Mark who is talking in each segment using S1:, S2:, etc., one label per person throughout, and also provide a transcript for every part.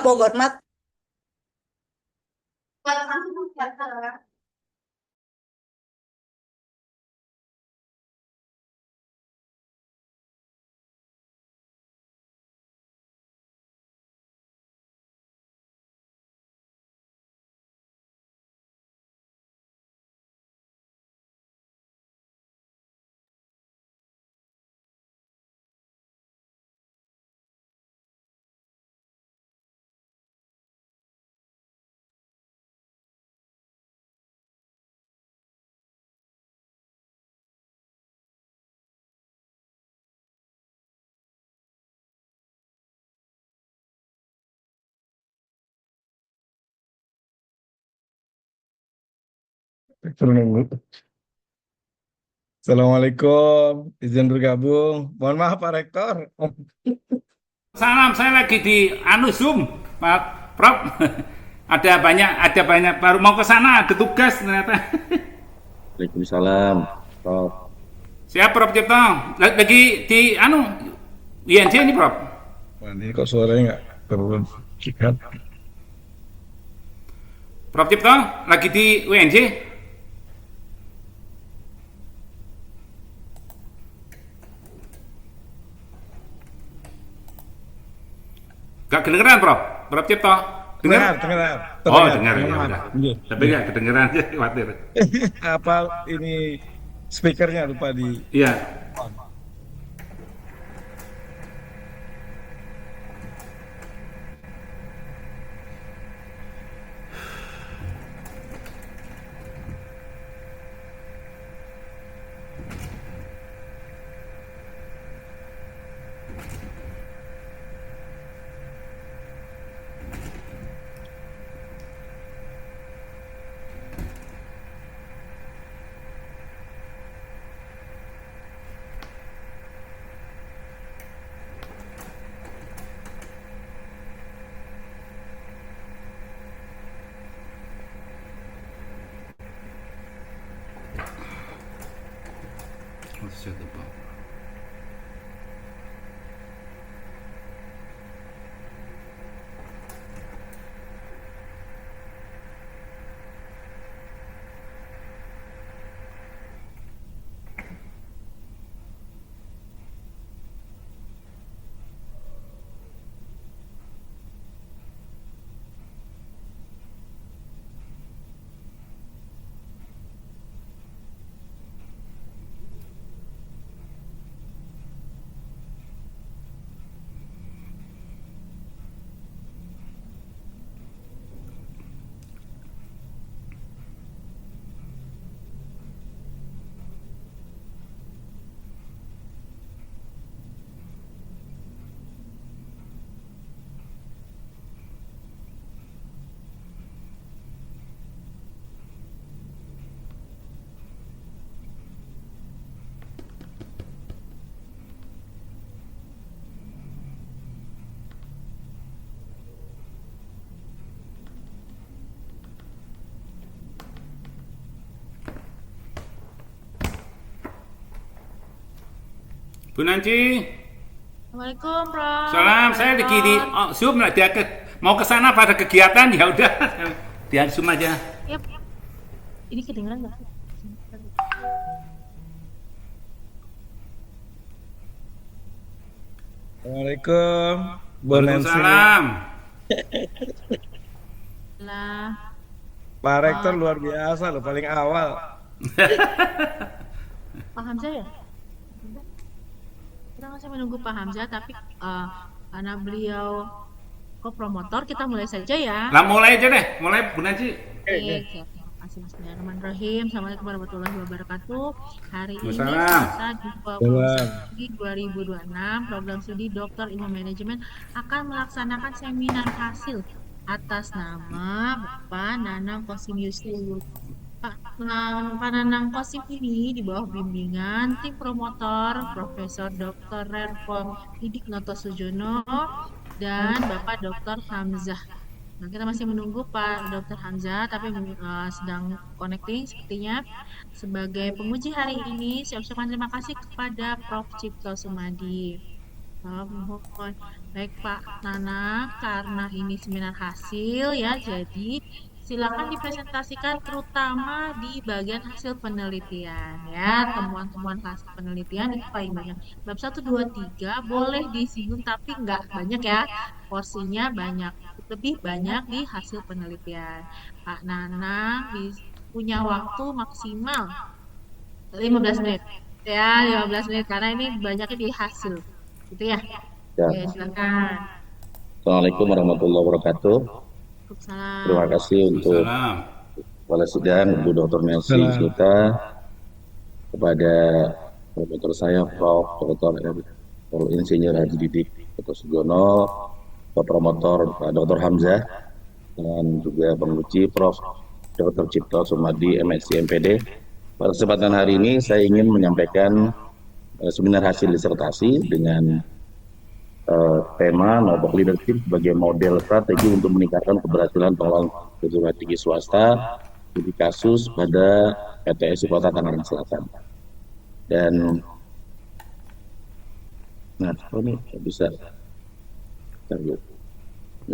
S1: Bogor mat.
S2: Nunggu. Assalamualaikum, izin bergabung. Mohon maaf Pak Rektor.
S3: Salam, saya lagi di Zoom, Pak Prof. ada banyak baru mau ke sana ada tugas ternyata.
S4: Waalaikumsalam, Prof.
S3: Siap Prof Cipto. Lagi di INC ini Prof.
S2: Wah, ini kok suaranya nggak terlalu sikat.
S3: Prof Cipto lagi di UNJ. Gak kedengeran Prof. Prof Cipto.
S2: Dengar,
S3: Dengar?
S2: dengar.
S3: Oh,
S2: Terdengar.
S3: dengar ya
S2: Mohon maaf.
S3: udah.
S2: Iya.
S3: Tapi gak kedengeran aja khawatir.
S2: Apa ini speakernya lupa di
S3: Iya.
S2: on.
S3: What's that about? Bu Nanci,
S5: Assalamualaikum, Prof.
S3: salam. Saya lagi di Zoom, mau ke sana pada kegiatan ya udah di Zoom aja.
S5: Yap. Ini kedengeran nggak?
S2: Assalamualaikum, Bu Nancy.
S3: Waalaikumsalam.
S5: Lah,
S2: Pak Rektor luar biasa loh, paling awal.
S5: Pak Hamzah ya? Kita masih menunggu Pak Hamzah, tapi karena beliau promotor, kita mulai saja ya.
S3: Lah mulai aja deh, mulai Bu Nanci.
S5: Oke, siap. Terima kasih Bismillahirrahmanirrahim. Assalamualaikum warahmatullahi wabarakatuh. Hari ini
S3: Waalaikumsalam.
S5: Selasa
S2: Salam.
S5: 21 Juli 2026, program studi Doktor Ilmu Manajemen akan melaksanakan seminar hasil atas nama Bapak Nanang Kosim Yusuf. Pak Nanang Kosim ini di bawah bimbingan tim promotor Profesor Dr. Rerko Didik Noto Sujono dan Bapak Dr. Hamzah. Nah, kita masih menunggu Pak Dr. Hamzah, tapi sedang connecting sepertinya. Sebagai penguji hari ini, saya ucapkan terima kasih kepada Prof. Cipto Sumadi. Mohon Baik Pak Nana, karena ini seminar hasil ya, jadi silakan dipresentasikan terutama di bagian hasil penelitian ya, temuan-temuan hasil penelitian itu paling banyak. Bab 1, 2, 3 boleh disinggung tapi nggak banyak ya, porsinya banyak, lebih banyak di hasil penelitian. Pak Nana punya waktu maksimal 15 menit. Ya, 15 menit karena ini banyaknya di hasil. Gitu ya.
S4: Ya,
S5: Oke, silakan.
S4: Assalamualaikum warahmatullahi wabarakatuh. Terima
S5: Waalaikumsalam.
S4: kasih untuk
S3: Waalaikumsalam.
S4: Kepala Sidang Ibu Dr. Melsi
S2: Salam.
S4: Smita, kepada Profesor saya Prof. Dr. Insinyur Haji Didik Dr. Sugono, Pak Promotor Pak Dr. Hamzah, dan juga penguji Prof. Dr. Cipto Sumadi MSc MPD. Pada kesempatan hari ini saya ingin menyampaikan seminar hasil disertasi dengan tema Nobok Leadership sebagai model strategi untuk meningkatkan keberhasilan pengelolaan perguruan tinggi swasta di kasus pada PTS Kota Tangerang Selatan. Dan nah, ini nggak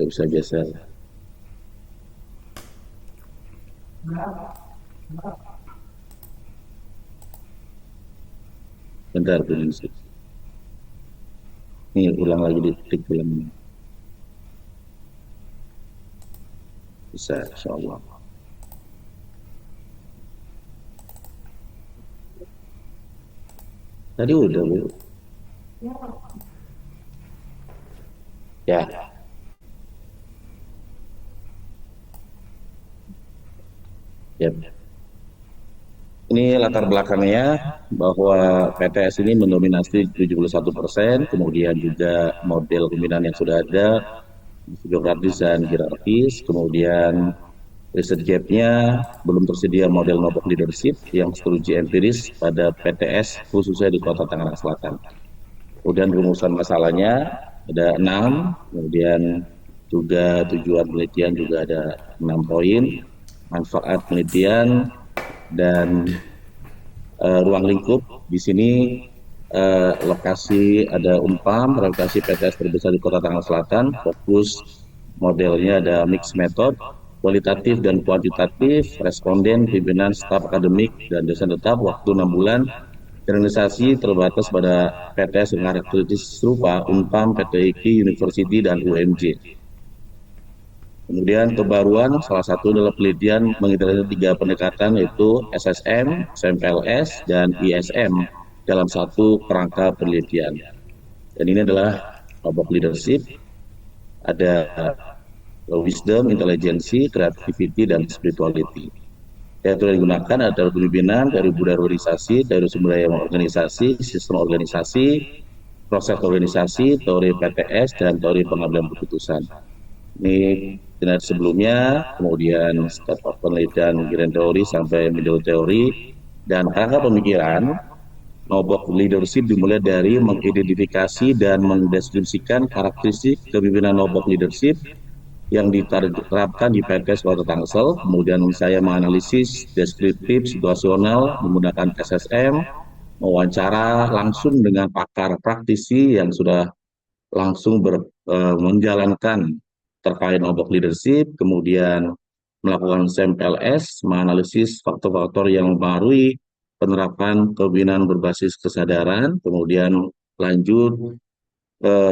S4: bisa biasa. Bentar, ini ulang lagi detik ulang bisa, insya Allah. Tadi udah Bu. Ya, ya. Ini latar belakangnya bahwa PTS ini mendominasi 71%, kemudian juga model pembinaan yang sudah ada, geografis dan hierarkis, kemudian riset gap-nya belum tersedia model Nobok Leadership yang teruji empiris pada PTS khususnya di Kota Tangerang Selatan. Kemudian rumusan masalahnya ada 6, kemudian juga tujuan penelitian juga ada 6 poin, manfaat penelitian, dan ruang lingkup. Di sini lokasi ada Umpam, lokasi PTS terbesar di Kota Tangerang Selatan, fokus modelnya ada mix method, kualitatif dan kuantitatif, responden, pimpinan, staf akademik, dan dosen tetap, waktu 6 bulan, organisasi terbatas pada PTS dengan karakteristik serupa Umpam, PTIK, University, dan UMJ. Kemudian kebaruan salah satu adalah penelitian mengintegrasi 3 pendekatan yaitu SSM, SMPLS, dan ISM dalam satu kerangka penelitian. Dan ini adalah kelompok leadership, ada wisdom, intelijensi, creativity, dan spirituality. Yaitu yang digunakan adalah pemimpinan dari budaya organisasi, dari sumber daya organisasi, sistem organisasi, proses organisasi, teori PTS, dan teori pengambilan keputusan. Ini dengan sebelumnya, kemudian start of penelitian grand teori sampai middle teori, dan kerangka pemikiran Nobok Leadership dimulai dari mengidentifikasi dan mendeskripsikan karakteristik kepemimpinan Nobok Leadership yang diterapkan di PTS Kota Tangsel. Kemudian saya menganalisis deskriptif situasional menggunakan SSM, mewawancara langsung dengan pakar praktisi yang sudah langsung menjalankan terkait Nobok Leadership, kemudian melakukan SMPLS, menganalisis faktor-faktor yang mempengaruhi penerapan kepemimpinan berbasis kesadaran, kemudian lanjut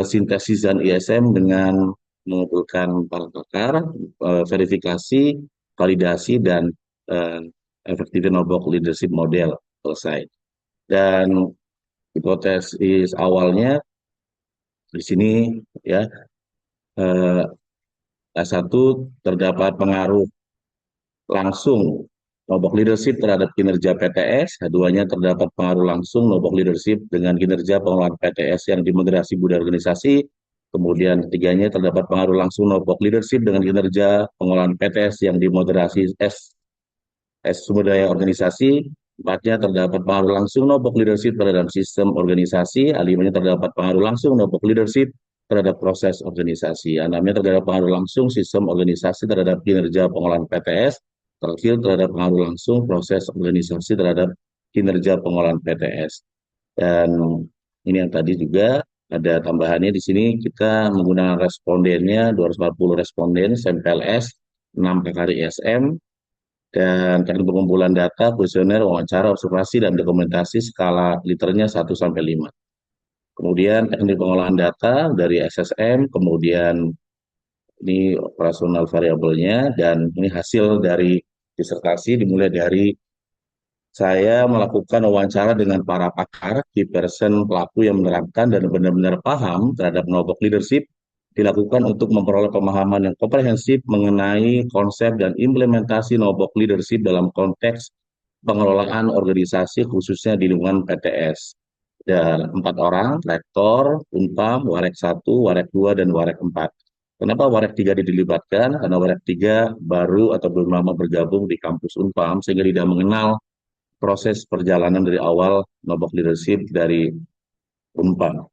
S4: sintesis dan ISM dengan mengumpulkan para pakar, verifikasi, validasi, dan efektivitas Nobok Leadership Model selesai. Dan hipotesis awalnya di sini ya, satu, terdapat pengaruh langsung Nobok Leadership terhadap kinerja PTS, keduanya terdapat pengaruh langsung Nobok Leadership dengan kinerja pengelolaan PTS yang dimoderasi budaya organisasi, kemudian ketiganya terdapat pengaruh langsung Nobok Leadership dengan kinerja pengelolaan PTS yang dimoderasi sumber daya organisasi, empatnya terdapat pengaruh langsung Nobok Leadership terhadap sistem organisasi, limanya terdapat pengaruh langsung Nobok Leadership terhadap proses organisasi. Enamnya terdapat pengaruh langsung sistem organisasi terhadap kinerja pengelolaan PTS. Terakhir terhadap pengaruh langsung proses organisasi terhadap kinerja pengelolaan PTS. Dan ini yang tadi juga Ada tambahannya di sini kita menggunakan respondennya 240 responden, SMPLS, 6 KKR ISM, dan teknik pengumpulan data, kuesioner, wawancara, observasi, dan dokumentasi skala liternya 1 sampai 5. Kemudian teknik pengolahan data dari SSM, kemudian ini operasional variabelnya, dan ini hasil dari disertasi dimulai dari saya melakukan wawancara dengan para pakar, key person pelaku yang menerapkan dan benar-benar paham terhadap kelompok leadership, dilakukan untuk memperoleh pemahaman yang komprehensif mengenai konsep dan implementasi kelompok leadership dalam konteks pengelolaan organisasi khususnya di lingkungan PTS. Dan 4 orang, rektor, Unpam, Warek 1, Warek 2, dan Warek 4. Kenapa Warek 3 dilibatkan? Karena Warek 3 baru atau belum lama bergabung di kampus Unpam sehingga tidak mengenal proses perjalanan dari awal Nobok Leadership dari Unpam.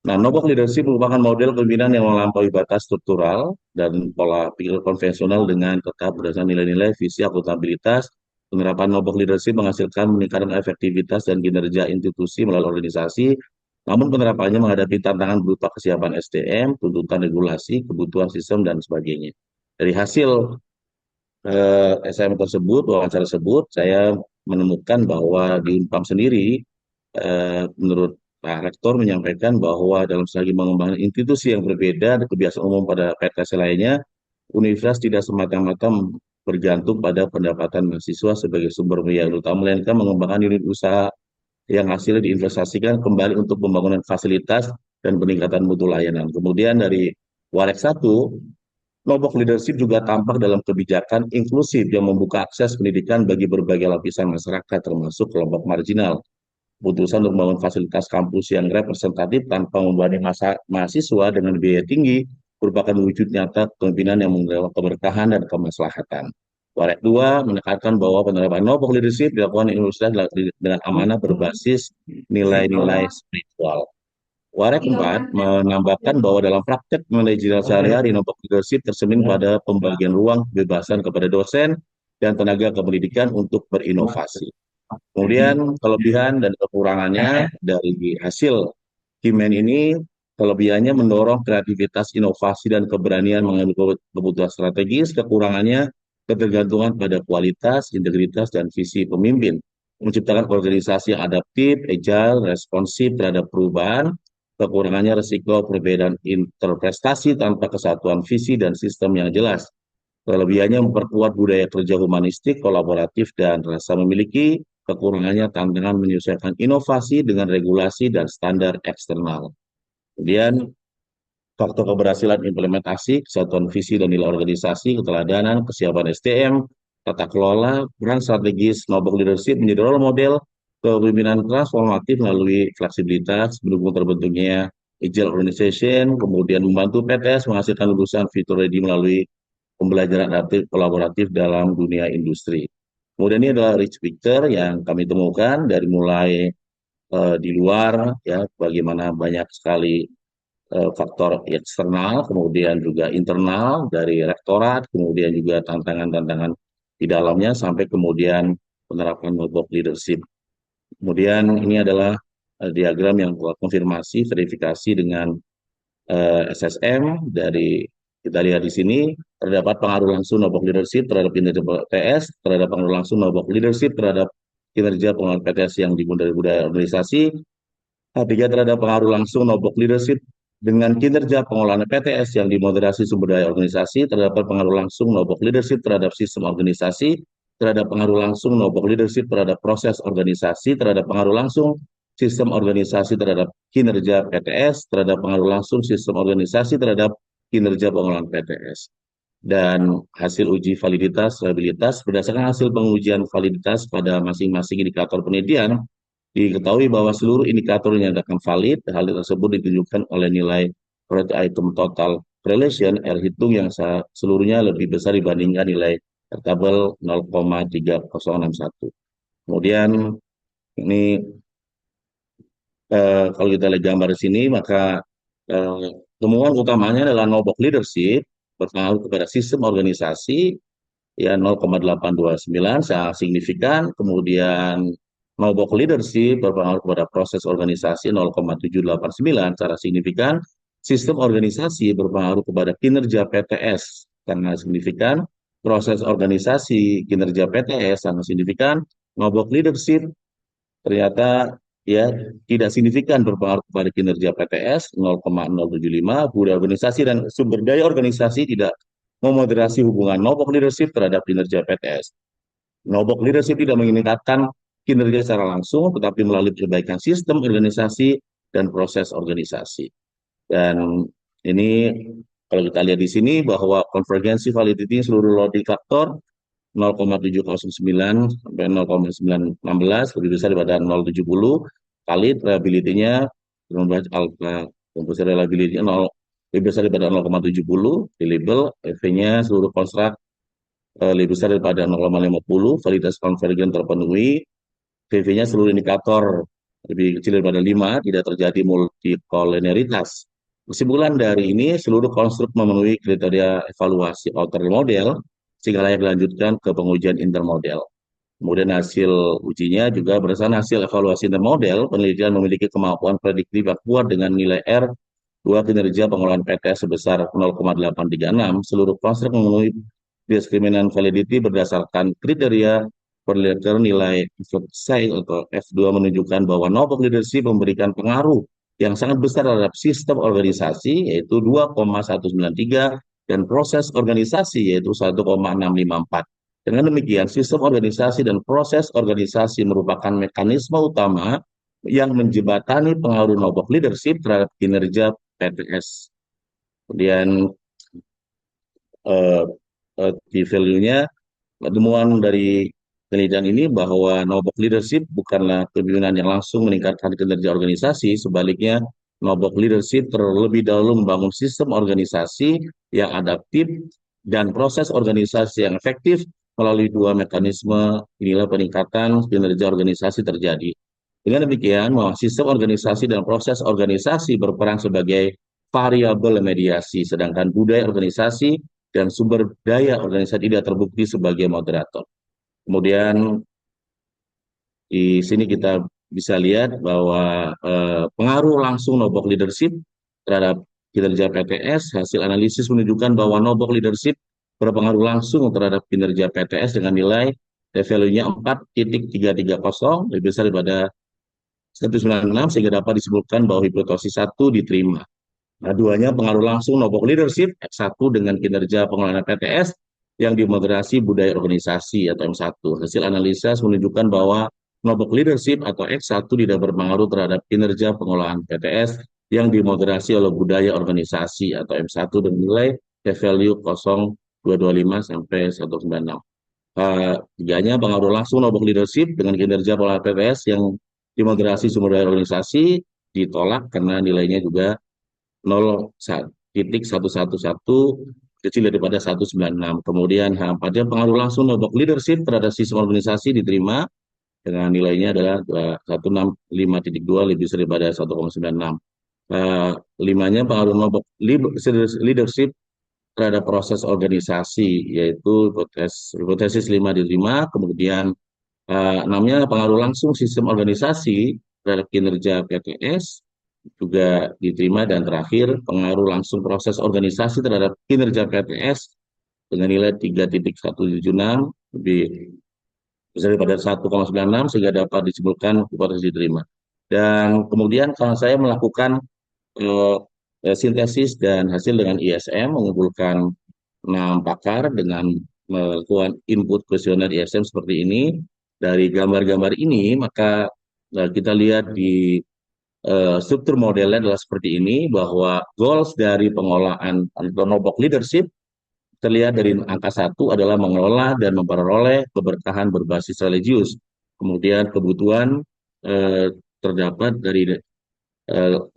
S4: Nah, Nobok Leadership merupakan model pemimpinan yang melampaui batas struktural dan pola pikir konvensional dengan tetap berdasarkan nilai-nilai, visi, akuntabilitas. Penerapan Nobok Leadership menghasilkan meningkatkan efektivitas dan kinerja institusi melalui organisasi, namun penerapannya menghadapi tantangan berupa kesiapan SDM, tuntutan regulasi, kebutuhan sistem, dan sebagainya. Dari hasil SM tersebut, wawancara tersebut, saya menemukan bahwa di Unpam sendiri, menurut Pak Rektor menyampaikan bahwa dalam strategi mengembangkan institusi yang berbeda dari kebiasaan umum pada PTS lainnya, universitas tidak semata-mata bergantung pada pendapatan mahasiswa sebagai sumber biaya utama, melainkan mengembangkan unit usaha yang hasilnya diinvestasikan kembali untuk pembangunan fasilitas dan peningkatan mutu layanan. Kemudian dari Warek 1, kelompok leadership juga tampak dalam kebijakan inklusif yang membuka akses pendidikan bagi berbagai lapisan masyarakat, termasuk kelompok marginal. Keputusan untuk membangun fasilitas kampus yang representatif tanpa membebani mahasiswa dengan biaya tinggi merupakan wujud nyata kepemimpinan yang menggawa keberkahan dan kemaslahatan. Warek 2 menekankan bahwa penerapan kelompok leadership dilakukan di universitas dengan amanah berbasis nilai-nilai spiritual. Warek 4 menambahkan bahwa dalam praktek manajerial sehari-hari, kelompok leadership tercermin pada pembagian ruang kebebasan kepada dosen dan tenaga kependidikan untuk berinovasi. Kemudian kelebihan dan kekurangannya dari hasil Kimen ini, kelebihannya mendorong kreativitas, inovasi, dan keberanian mengambil kebutuhan strategis. Kekurangannya ketergantungan pada kualitas, integritas, dan visi pemimpin. Menciptakan organisasi yang adaptif, agile, responsif terhadap perubahan. Kekurangannya risiko perbedaan interpretasi tanpa kesatuan visi dan sistem yang jelas. Kelebihannya memperkuat budaya kerja humanistik, kolaboratif, dan rasa memiliki. Kekurangannya tantangan menyesuaikan inovasi dengan regulasi dan standar eksternal. Kemudian faktor keberhasilan implementasi, kesatuan visi dan nilai organisasi, keteladanan, kesiapan SDM, tata kelola, peran strategis, noble leadership menjadi role model kepemimpinan transformatif melalui fleksibilitas, mendukung terbentuknya agile organization, kemudian membantu PTS menghasilkan lulusan future ready melalui pembelajaran adaptif kolaboratif dalam dunia industri. Kemudian ini adalah rich picture yang kami temukan dari mulai di luar, ya, bagaimana banyak sekali faktor eksternal, kemudian juga internal dari rektorat, kemudian juga tantangan-tantangan di dalamnya, sampai kemudian penerapan kelompok leadership. Kemudian ini adalah diagram yang konfirmasi, verifikasi dengan SSM dari kita lihat di sini terdapat pengaruh langsung Nobok leadership terhadap kinerja PTS, terhadap pengaruh langsung Nobok leadership terhadap kinerja pengelolaan PTS yang dimulai dari budaya organisasi. Ketiga, terhadap pengaruh langsung Nobok leadership dengan kinerja pengelolaan PTS yang dimoderasi sumber daya organisasi, terdapat pengaruh langsung Nobok leadership terhadap sistem organisasi, terhadap pengaruh langsung Nobok leadership terhadap proses organisasi, terhadap pengaruh langsung sistem organisasi terhadap kinerja PTS, terhadap pengaruh langsung sistem organisasi terhadap kinerja pengelolaan PTS. Dan hasil uji validitas reliabilitas berdasarkan hasil pengujian validitas pada masing-masing indikator penelitian, diketahui bahwa seluruh indikator dinyatakan valid. Hal tersebut ditunjukkan oleh nilai rate item total relation R hitung yang seluruhnya lebih besar dibandingkan nilai tabel 0,3061. Kemudian ini kalau kita lihat gambar di sini, maka temuan utamanya adalah Nobok leadership berpengaruh kepada sistem organisasi, ya 0,829 sangat signifikan. Kemudian Nobok leadership berpengaruh pada proses organisasi 0,789 secara signifikan. Sistem organisasi berpengaruh kepada kinerja PTS karena signifikan. Proses organisasi kinerja PTS sangat signifikan. Nobok leadership ternyata ya tidak signifikan berpengaruh kepada kinerja PTS 0,075. Budaya organisasi dan sumber daya organisasi tidak memoderasi hubungan Nobok leadership terhadap kinerja PTS. Nobok leadership tidak meningkatkan kinerja secara langsung, tetapi melalui perbaikan sistem organisasi dan proses organisasi. Dan ini kalau kita lihat di sini bahwa konvergensi validity seluruh loading faktor 0,709 sampai 0,916 lebih besar daripada 0,70 kali reliability-nya alpha komposisi reliability-nya 0 lebih besar daripada 0,70 di label EV-nya seluruh konstruk lebih besar daripada 0,50 validitas konvergen terpenuhi PV-nya seluruh indikator lebih kecil daripada 5 tidak terjadi multikoliniaritas. Kesimpulan dari ini seluruh konstruk memenuhi kriteria evaluasi outer model sehingga layak dilanjutkan ke pengujian intermodel. Kemudian hasil ujinya juga berdasarkan hasil evaluasi intermodel, penelitian memiliki kemampuan prediktif yang kuat dengan nilai R 2 kinerja pengolahan PTS sebesar 0,836. Seluruh konstruk memenuhi diskriminan validity berdasarkan kriteria per nilai size atau F2 menunjukkan bahwa Nobok leadership memberikan pengaruh yang sangat besar terhadap sistem organisasi yaitu 2,193 dan proses organisasi yaitu 1,654. Dengan demikian, sistem organisasi dan proses organisasi merupakan mekanisme utama yang menjembatani pengaruh Nobok leadership terhadap kinerja PTS. Kemudian key value-nya, temuan dari penelitian ini bahwa Nobok leadership bukanlah kepemimpinan yang langsung meningkatkan kinerja organisasi, sebaliknya Nobok leadership terlebih dahulu membangun sistem organisasi yang adaptif dan proses organisasi yang efektif melalui dua mekanisme inilah peningkatan kinerja organisasi terjadi. Dengan demikian, bahwa sistem organisasi dan proses organisasi berperan sebagai variabel mediasi, sedangkan budaya organisasi dan sumber daya organisasi tidak terbukti sebagai moderator. Kemudian di sini kita bisa lihat bahwa pengaruh langsung Nobok leadership terhadap kinerja PTS, hasil analisis menunjukkan bahwa Nobok leadership berpengaruh langsung terhadap kinerja PTS dengan nilai value-nya 4,330 lebih besar daripada 196 sehingga dapat disebutkan bahwa hipotesis 1 diterima. Nah, duanya pengaruh langsung Nobok leadership X1 dengan kinerja pengelolaan PTS yang dimoderasi budaya organisasi atau M1. Hasil analisis menunjukkan bahwa Nobok leadership atau X1 tidak berpengaruh terhadap kinerja pengelolaan PTS yang dimoderasi oleh budaya organisasi atau M1 dengan nilai value 0,225 sampai 196. Tiganya pengaruh langsung Nobok leadership dengan kinerja pengelolaan PTS yang dimoderasi sumber daya organisasi ditolak karena nilainya juga 0,111 kecil daripada 196. Kemudian H4-nya pengaruh langsung Nobok leadership terhadap sistem organisasi diterima dengan nilainya adalah 165,2 lebih besar daripada 1,96. Limanya pengaruh Nobok leadership terhadap proses organisasi yaitu hipotesis 5 diterima. Kemudian 6-nya pengaruh langsung sistem organisasi terhadap kinerja PTS juga diterima, dan terakhir pengaruh langsung proses organisasi terhadap kinerja PTS dengan nilai 3,176 lebih besar daripada 1,96 sehingga dapat disimpulkan hipotesis diterima. Dan kemudian kalau saya melakukan sintesis dan hasil dengan ISM mengumpulkan 6 pakar dengan melakukan input kuesioner ISM seperti ini. Dari gambar-gambar ini maka kita lihat di struktur modelnya adalah seperti ini, bahwa goals dari pengolahan atau Nobok leadership terlihat dari angka 1 adalah mengelola dan memperoleh keberkahan berbasis religius. Kemudian kebutuhan terdapat dari 1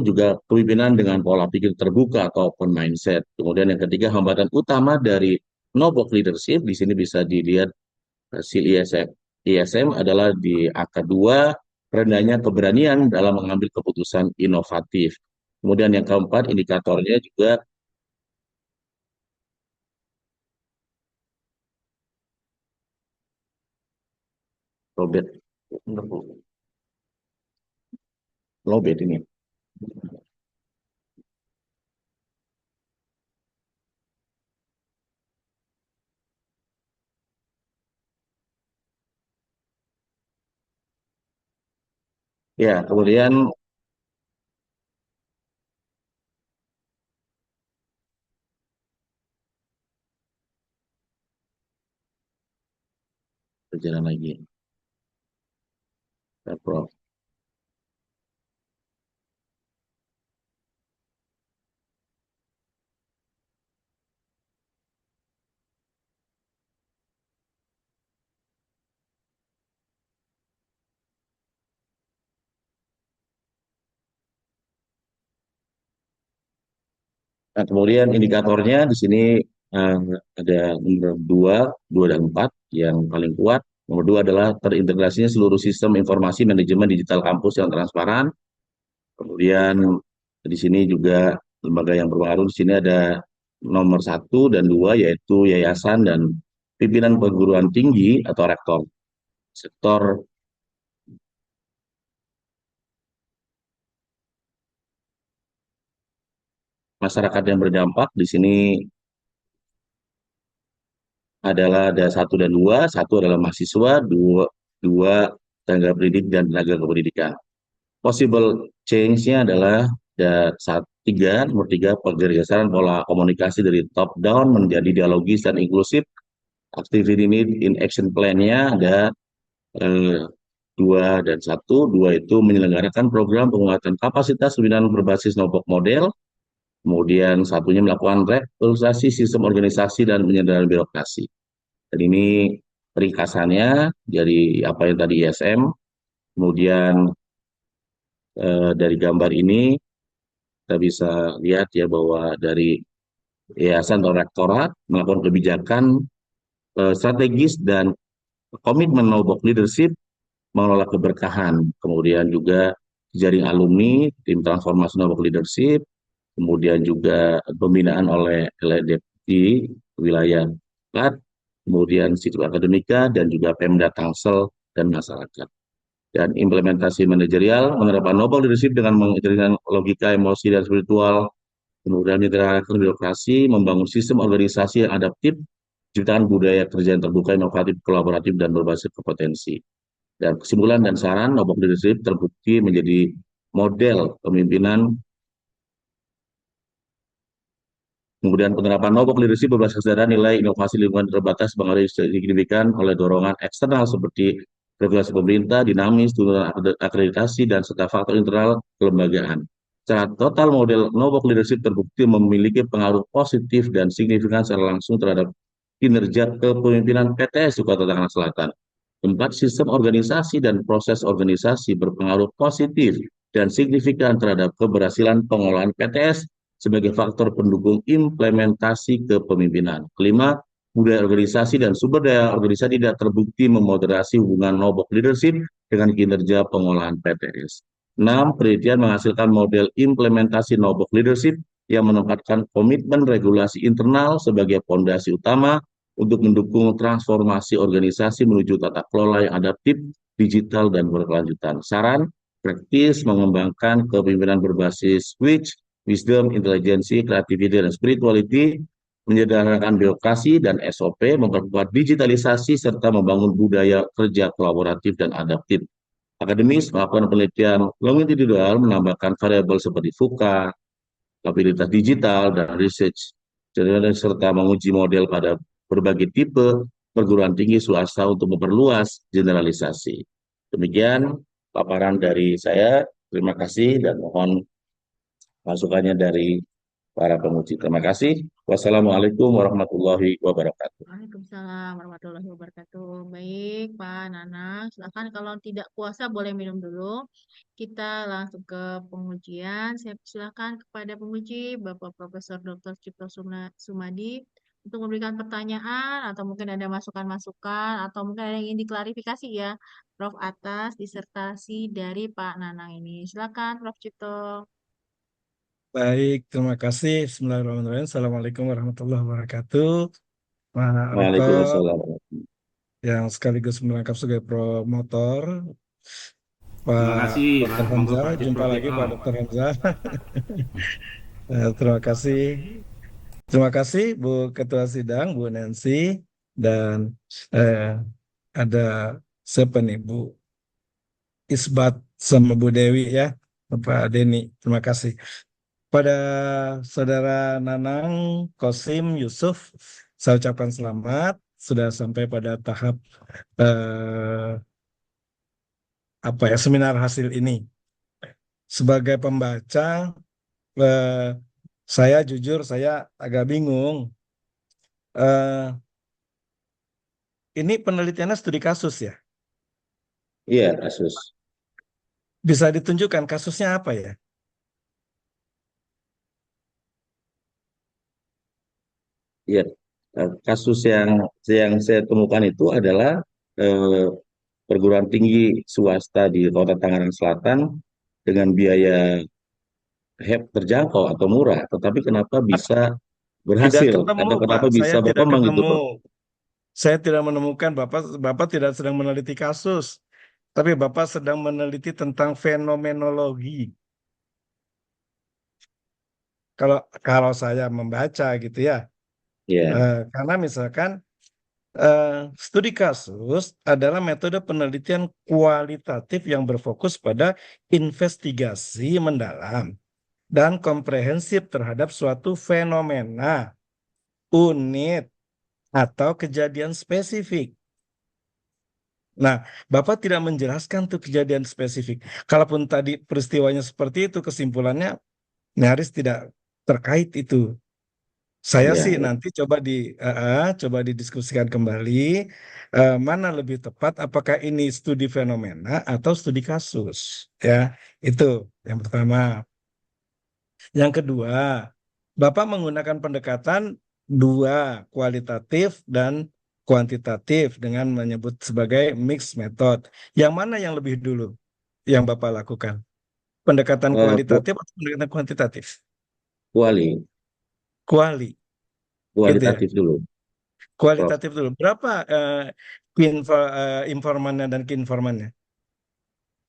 S4: juga kepemimpinan dengan pola pikir terbuka atau open mindset. Kemudian yang ketiga, hambatan utama dari Nobok leadership di sini bisa dilihat hasil ISM. ISM adalah di angka 2, rendahnya keberanian dalam mengambil keputusan inovatif. Kemudian yang keempat, indikatornya juga Robert. Bener, Bu. Lobet ini. Ya, kemudian berjalan lagi. Ya, Prof. Nah, kemudian indikatornya di sini eh, ada nomor 2, 2 dan 4 yang paling kuat. Nomor 2 adalah terintegrasinya seluruh sistem informasi manajemen digital kampus yang transparan. Kemudian di sini juga lembaga yang berpengaruh di sini ada nomor 1 dan 2 yaitu yayasan dan pimpinan perguruan tinggi atau rektor. Sektor masyarakat yang berdampak di sini adalah ada 1 dan 2. 1 adalah mahasiswa, dua tenaga pendidik dan tenaga kependidikan. Possible change-nya adalah nomor 3 pergeseran pola komunikasi dari top down menjadi dialogis dan inklusif. Activity need in action plan-nya ada eh, 2 dan 1. 2 itu menyelenggarakan program penguatan kapasitas pembinaan berbasis Nobok model. Kemudian satunya melakukan restrukturisasi sistem organisasi dan penyederhanaan birokrasi. Dan ini ringkasannya dari apa yang tadi ISM. Kemudian dari gambar ini kita bisa lihat ya bahwa dari yayasan atau rektorat melakukan kebijakan strategis dan komitmen Nobok leadership mengelola keberkahan. Kemudian juga jaring alumni, tim transformasi Nobok leadership, kemudian juga pembinaan oleh LEDP di wilayah Plat, kemudian situs akademika, dan juga Pemda Tangsel dan masyarakat. Dan implementasi manajerial, menerapkan noble leadership dengan mengintegrasikan logika, emosi, dan spiritual, kemudian menyederhanakan birokrasi, membangun sistem organisasi yang adaptif, ciptakan budaya kerja yang terbuka, inovatif, kolaboratif, dan berbasis kompetensi. Dan kesimpulan dan saran, noble leadership terbukti menjadi model kepemimpinan. Kemudian penerapan Nobok leadership berbasis kesadaran nilai inovasi lingkungan terbatas pengaruh signifikan oleh dorongan eksternal seperti regulasi pemerintah, dinamis, tuntutan akreditasi, dan serta faktor internal kelembagaan. Secara total model Nobok leadership terbukti memiliki pengaruh positif dan signifikan secara langsung terhadap kinerja kepemimpinan PTS Sumatera Tengah Selatan. Keempat, sistem organisasi dan proses organisasi berpengaruh positif dan signifikan terhadap keberhasilan pengelolaan PTS sebagai faktor pendukung implementasi kepemimpinan. Kelima, budaya organisasi dan sumber daya organisasi tidak terbukti memoderasi hubungan Nobok leadership dengan kinerja pengolahan PTS. 6. Penelitian menghasilkan model implementasi Nobok leadership yang menempatkan komitmen regulasi internal sebagai fondasi utama untuk mendukung transformasi organisasi menuju tata kelola yang adaptif, digital, dan berkelanjutan. Saran, praktis mengembangkan kepemimpinan berbasis switch, wisdom, intelijensi, creativity, dan spirituality, menyederhanakan birokrasi dan SOP, memperkuat digitalisasi, serta membangun budaya kerja kolaboratif dan adaptif. Akademis, melakukan penelitian longitudinal, menambahkan variabel seperti VUCA, kapabilitas digital, dan research, serta menguji model pada berbagai tipe perguruan tinggi swasta untuk memperluas generalisasi. Demikian paparan dari saya. Terima kasih dan mohon masukannya dari para penguji. Terima kasih. Wassalamualaikum warahmatullahi wabarakatuh.
S5: Waalaikumsalam warahmatullahi wabarakatuh. Baik, Pak Nanang. Silakan kalau tidak puasa boleh minum dulu. Kita langsung ke pengujian. Saya silakan kepada penguji Bapak Profesor Dr. Cipto Sumadi untuk memberikan pertanyaan atau mungkin ada masukan-masukan atau mungkin ada yang ingin diklarifikasi ya, Prof atas disertasi dari Pak Nanang ini. Silakan, Prof Cipto.
S2: Baik, terima kasih. Bismillahirrahmanirrahim. Assalamualaikum warahmatullahi wabarakatuh. Pak Rektor,
S4: Waalaikumsalam.
S2: yang sekaligus merangkap sebagai promotor,
S3: Terima
S2: Pak
S3: kasih,
S2: Dr.
S3: Mas. Monggo
S2: Hamzah.
S3: Pak
S2: Jumpa
S3: Prof.
S2: lagi Pak
S3: Oh.
S2: Dr. Hamzah. Terima kasih. Terima kasih Bu Ketua Sidang, Bu Nancy, dan eh, ada siapa nih Bu Isbat sama Bu Dewi ya, Pak Denny. Terima kasih. Pada Saudara Nanang, Kosim, Yusuf, saya ucapkan selamat sudah sampai pada tahap apa ya seminar hasil ini. Sebagai pembaca, eh, saya jujur saya agak bingung. Eh, ini penelitiannya studi kasus ya.
S4: Iya, kasus.
S2: Bisa ditunjukkan kasusnya apa ya?
S4: Iya, kasus yang saya temukan itu adalah eh, perguruan tinggi swasta di Kota Tangerang Selatan dengan biaya terjangkau atau murah, tetapi kenapa bisa
S2: Tidak
S4: berhasil
S2: ketemu,
S4: atau
S2: Pak.
S4: kenapa
S2: Saya
S4: bisa
S2: tidak
S4: berkembang itu,
S2: ketemu.
S4: Pak?
S2: Saya tidak menemukan Bapak. Bapak tidak sedang meneliti kasus, tapi Bapak sedang meneliti tentang fenomenologi. Kalau kalau saya membaca gitu ya,
S4: Ya,
S2: karena misalkan eh, studi kasus adalah metode penelitian kualitatif yang berfokus pada investigasi mendalam dan komprehensif terhadap suatu fenomena, unit, atau kejadian spesifik. Nah, Bapak tidak menjelaskan tuh kejadian spesifik. Kalaupun tadi peristiwanya seperti itu, kesimpulannya nyaris tidak terkait itu. Saya
S4: ya,
S2: sih
S4: ya.
S2: nanti coba didiskusikan kembali mana lebih tepat, apakah ini studi fenomena atau studi kasus, ya itu yang pertama. Yang kedua, Bapak menggunakan pendekatan dua, kualitatif dan kuantitatif dengan menyebut sebagai mixed method. Yang mana yang lebih dulu yang Bapak lakukan? Pendekatan
S4: Eh, ku-
S2: kualitatif atau pendekatan kuantitatif?
S4: kuali,
S2: Kuali, gitu ya.
S4: kualitatif dulu, Prof.
S2: Kualitatif dulu. Berapa informannya dan keinformannya?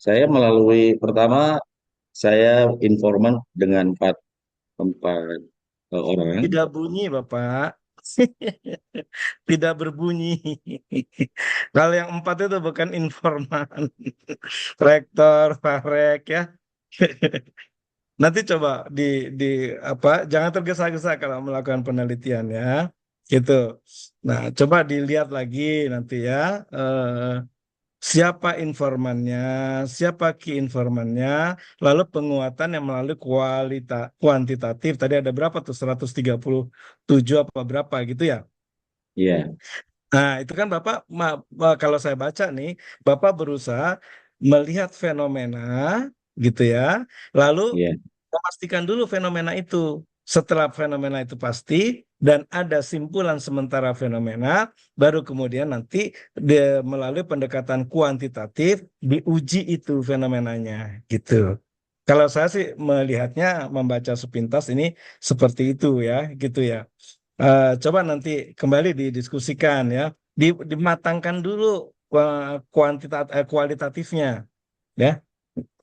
S4: Saya melalui pertama saya informan dengan empat orang.
S2: Tidak bunyi, Bapak. Tidak berbunyi. Kalau yang empat itu bukan informan. Rektor, Farek ya. Nanti coba di apa? Jangan tergesa-gesa kalau melakukan penelitian ya. Gitu. Nah, coba dilihat lagi nanti ya. Siapa informannya, siapa key informannya, lalu penguatan yang melalui kuantitatif. Tadi ada berapa tuh? 137 apa berapa gitu ya?
S4: Ya,
S2: Nah, itu kan Bapak, kalau saya baca nih, Bapak berusaha melihat fenomena gitu ya, lalu
S4: ya,
S2: memastikan dulu fenomena itu. Setelah fenomena itu pasti dan ada simpulan sementara fenomena, baru kemudian nanti melalui pendekatan kuantitatif diuji itu fenomenanya gitu. Kalau saya sih melihatnya membaca sepintas ini seperti itu ya, gitu ya. Coba nanti kembali didiskusikan ya, dimatangkan dulu kualitatifnya ya,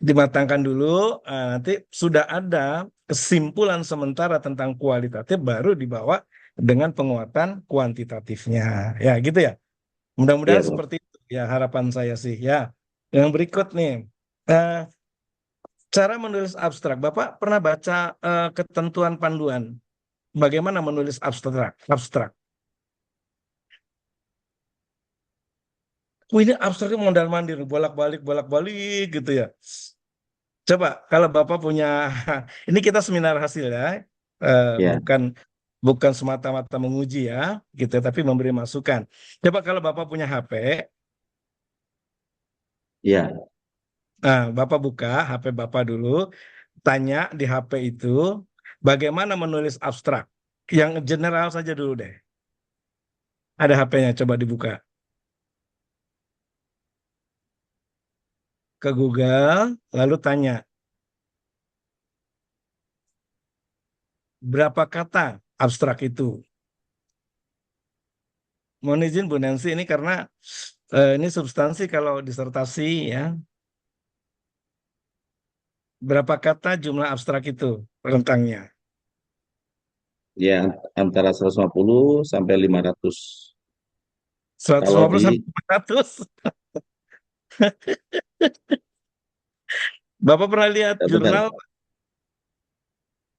S2: dimatangkan dulu. Nanti sudah ada kesimpulan sementara tentang kualitatif baru dibawa dengan penguatan kuantitatifnya ya gitu ya.
S4: ya,
S2: Mudah-mudahan
S4: Prof.
S2: seperti itu ya harapan saya sih ya. Yang berikut nih, eh, cara menulis abstrak. Bapak pernah baca ketentuan panduan bagaimana menulis abstrak? Abstrak. Wih, ini abstraknya mondar mandir, bolak-balik, bolak-balik gitu ya. Coba kalau Bapak punya, ini kita seminar hasil ya,
S4: Ya,
S2: bukan bukan semata-mata menguji ya, gitu, tapi memberi masukan. Coba kalau Bapak punya HP,
S4: ya,
S2: nah Bapak buka HP Bapak dulu, tanya di HP itu bagaimana menulis abstrak. Yang general saja dulu deh. Ada HP-nya, coba dibuka ke Google, lalu tanya berapa kata abstrak itu. mohon izin Bu Nancy ini karena ini substansi kalau disertasi ya. Berapa kata jumlah abstrak itu rentangnya?
S4: Ya, antara 150 sampai 500. Kalau
S2: 150
S4: di,
S2: sampai 500. Bapak pernah lihat
S4: bentar,
S2: jurnal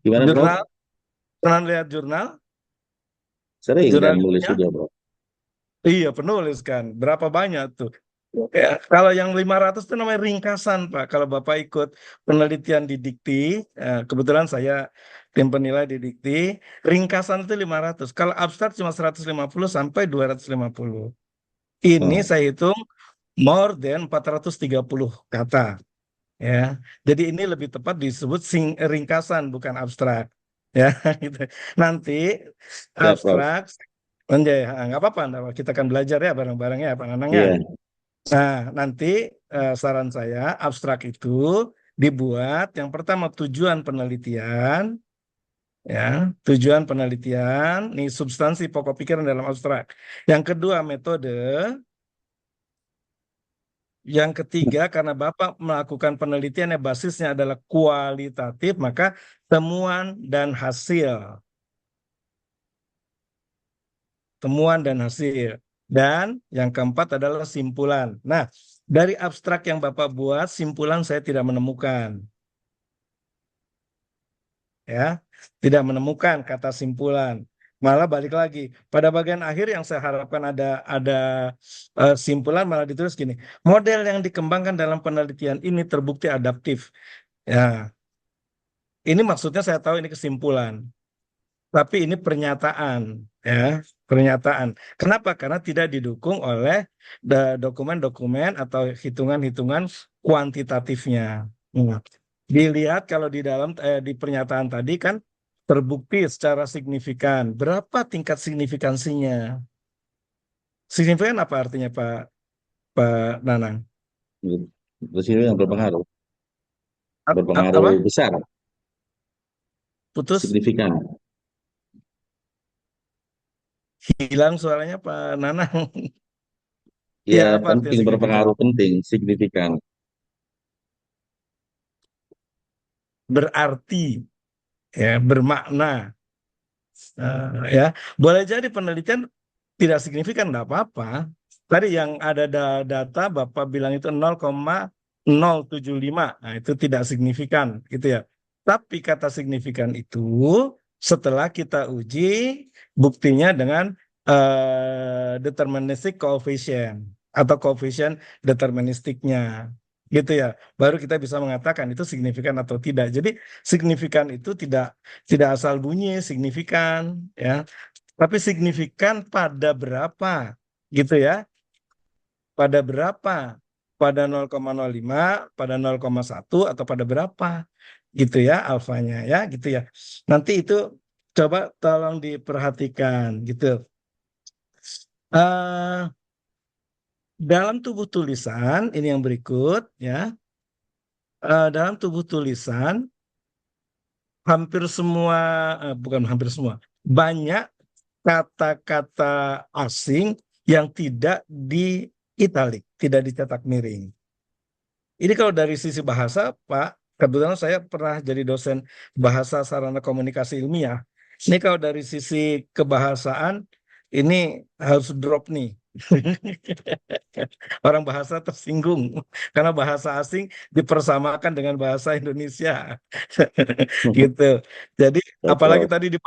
S4: gimana Prof?
S2: jurnal pernah lihat jurnal
S4: Sering dan
S2: jurnal
S4: nulis
S2: ilmiah?
S4: juga Prof.
S2: Iya, penulis kan. Berapa banyak tuh? Ya, kalau yang 500 itu namanya ringkasan, Pak. Kalau Bapak ikut penelitian di Dikti, kebetulan saya tim penilai di Dikti, ringkasan itu 500. Kalau abstrak cuma 150 sampai 250. Ini
S4: Oh,
S2: saya hitung more than 430 kata. Ya, jadi ini lebih tepat disebut ringkasan bukan abstrak. Ya, gitu. Nanti
S4: ya Prof.
S2: abstrak, nggak apa-apa, nggak apa-apa. Kita akan belajar ya bareng-bareng ya, Pak Nanang ya.
S4: Iya.
S2: Nah, nanti saran saya abstrak itu dibuat yang pertama tujuan penelitian, ya, tujuan penelitian, nih substansi pokok pikiran dalam abstrak. Yang kedua metode, yang ketiga karena Bapak melakukan penelitian yang basisnya adalah kualitatif, maka temuan dan hasil, temuan dan hasil. Dan yang keempat adalah simpulan. Nah, dari abstrak yang Bapak buat, simpulan saya tidak menemukan. Ya, tidak menemukan kata simpulan. Malah balik lagi pada bagian akhir yang saya harapkan ada simpulan malah ditulis gini, model yang dikembangkan dalam penelitian ini terbukti adaptif. Ya, ini maksudnya saya tahu ini kesimpulan, tapi ini pernyataan, ya, pernyataan. Kenapa? Karena tidak didukung oleh dokumen-dokumen atau hitungan-hitungan kuantitatifnya. Hmm. Dilihat kalau di dalam di pernyataan tadi kan terbukti secara signifikan. Berapa tingkat signifikansinya? Signifikan apa artinya Pak Nanang?
S4: Terus ini yang berpengaruh,
S2: Apa?
S4: berpengaruh besar,
S2: Putus?
S4: signifikan.
S2: Hilang suaranya Pak Nanang.
S4: Ya,
S2: Ya, apa artinya
S4: penting,
S2: signifikan?
S4: berpengaruh penting, signifikan.
S2: Berarti, ya, bermakna. Ya, boleh jadi penelitian tidak signifikan, nggak apa-apa. Tadi yang ada data Bapak bilang itu 0,075, nah itu tidak signifikan, gitu ya. Tapi kata signifikan itu setelah kita uji buktinya dengan deterministic coefficient atau coefficient deterministiknya, gitu ya. Baru kita bisa mengatakan itu signifikan atau tidak. Jadi signifikan itu tidak asal bunyi signifikan, ya, tapi signifikan pada berapa, gitu ya, pada berapa, pada 0,05, pada 0,1 atau pada berapa, gitu ya, alfanya ya, gitu ya. Nanti itu coba tolong diperhatikan, gitu. Eh dalam tubuh tulisan ini yang berikut ya, dalam tubuh tulisan hampir semua, bukan hampir semua, banyak kata-kata asing yang tidak di italik, tidak dicetak miring. Ini kalau dari sisi bahasa, Pak, kebetulan saya pernah jadi dosen bahasa sarana komunikasi ilmiah. Ini kalau dari sisi kebahasaan, ini harus drop nih. Orang bahasa tersinggung karena bahasa asing dipersamakan dengan bahasa Indonesia. Gitu. Jadi
S4: Ya,
S2: apalagi
S4: Prof.
S2: tadi di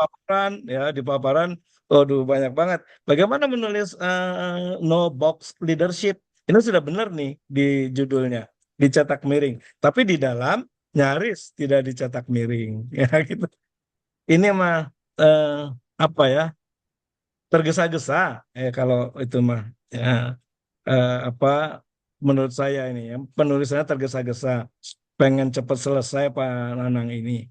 S2: paparan, waduh banyak banget. Bagaimana menulis no box leadership? Ini sudah benar nih di judulnya, dicetak miring. Tapi di dalam nyaris tidak dicetak miring, ya gitu. Ini mah eh, apa ya? Tergesa-gesa, kalau itu mah, ya, apa? Menurut saya ini ya, penulisannya tergesa-gesa, pengen cepat selesai Pak Nanang ini.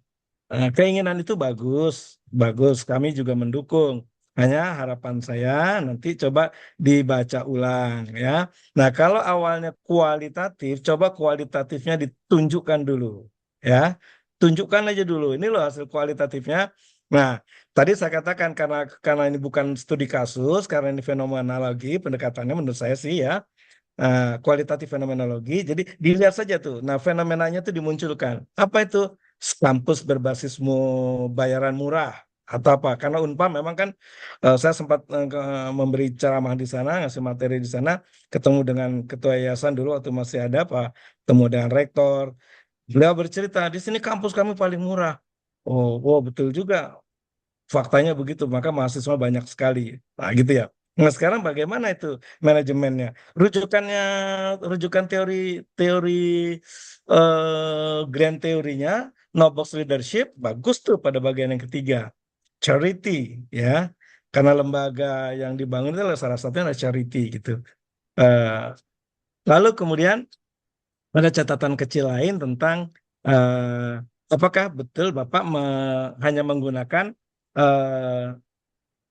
S2: Keinginan itu bagus, bagus. Kami juga mendukung. Hanya harapan saya nanti coba dibaca ulang ya. Nah, kalau awalnya kualitatif, coba kualitatifnya ditunjukkan dulu ya. Tunjukkan aja dulu. Ini loh hasil kualitatifnya. Nah, tadi saya katakan karena ini bukan studi kasus, karena ini fenomenologi, pendekatannya menurut saya sih ya, kualitatif fenomenologi. Jadi dilihat saja tuh. Nah, fenomenanya tuh dimunculkan. Apa itu? Kampus berbasis bayaran murah atau apa? Karena Unpad memang kan saya sempat memberi ceramah di sana, ngasih materi di sana, ketemu dengan ketua yayasan dulu waktu masih ada Pak, ketemu dengan rektor. Beliau bercerita di sini kampus kami paling murah. Oh, oh betul juga. Faktanya begitu, maka mahasiswa banyak sekali. Nah, gitu ya. Nah, sekarang bagaimana itu manajemennya? Rujukannya, rujukan teori grand teorinya, no box leadership, bagus tuh pada bagian yang ketiga. Charity, ya. Karena lembaga yang dibangun itu adalah salah satunya adalah charity gitu. Eh, lalu kemudian ada catatan kecil lain tentang apakah betul Bapak hanya menggunakan eh,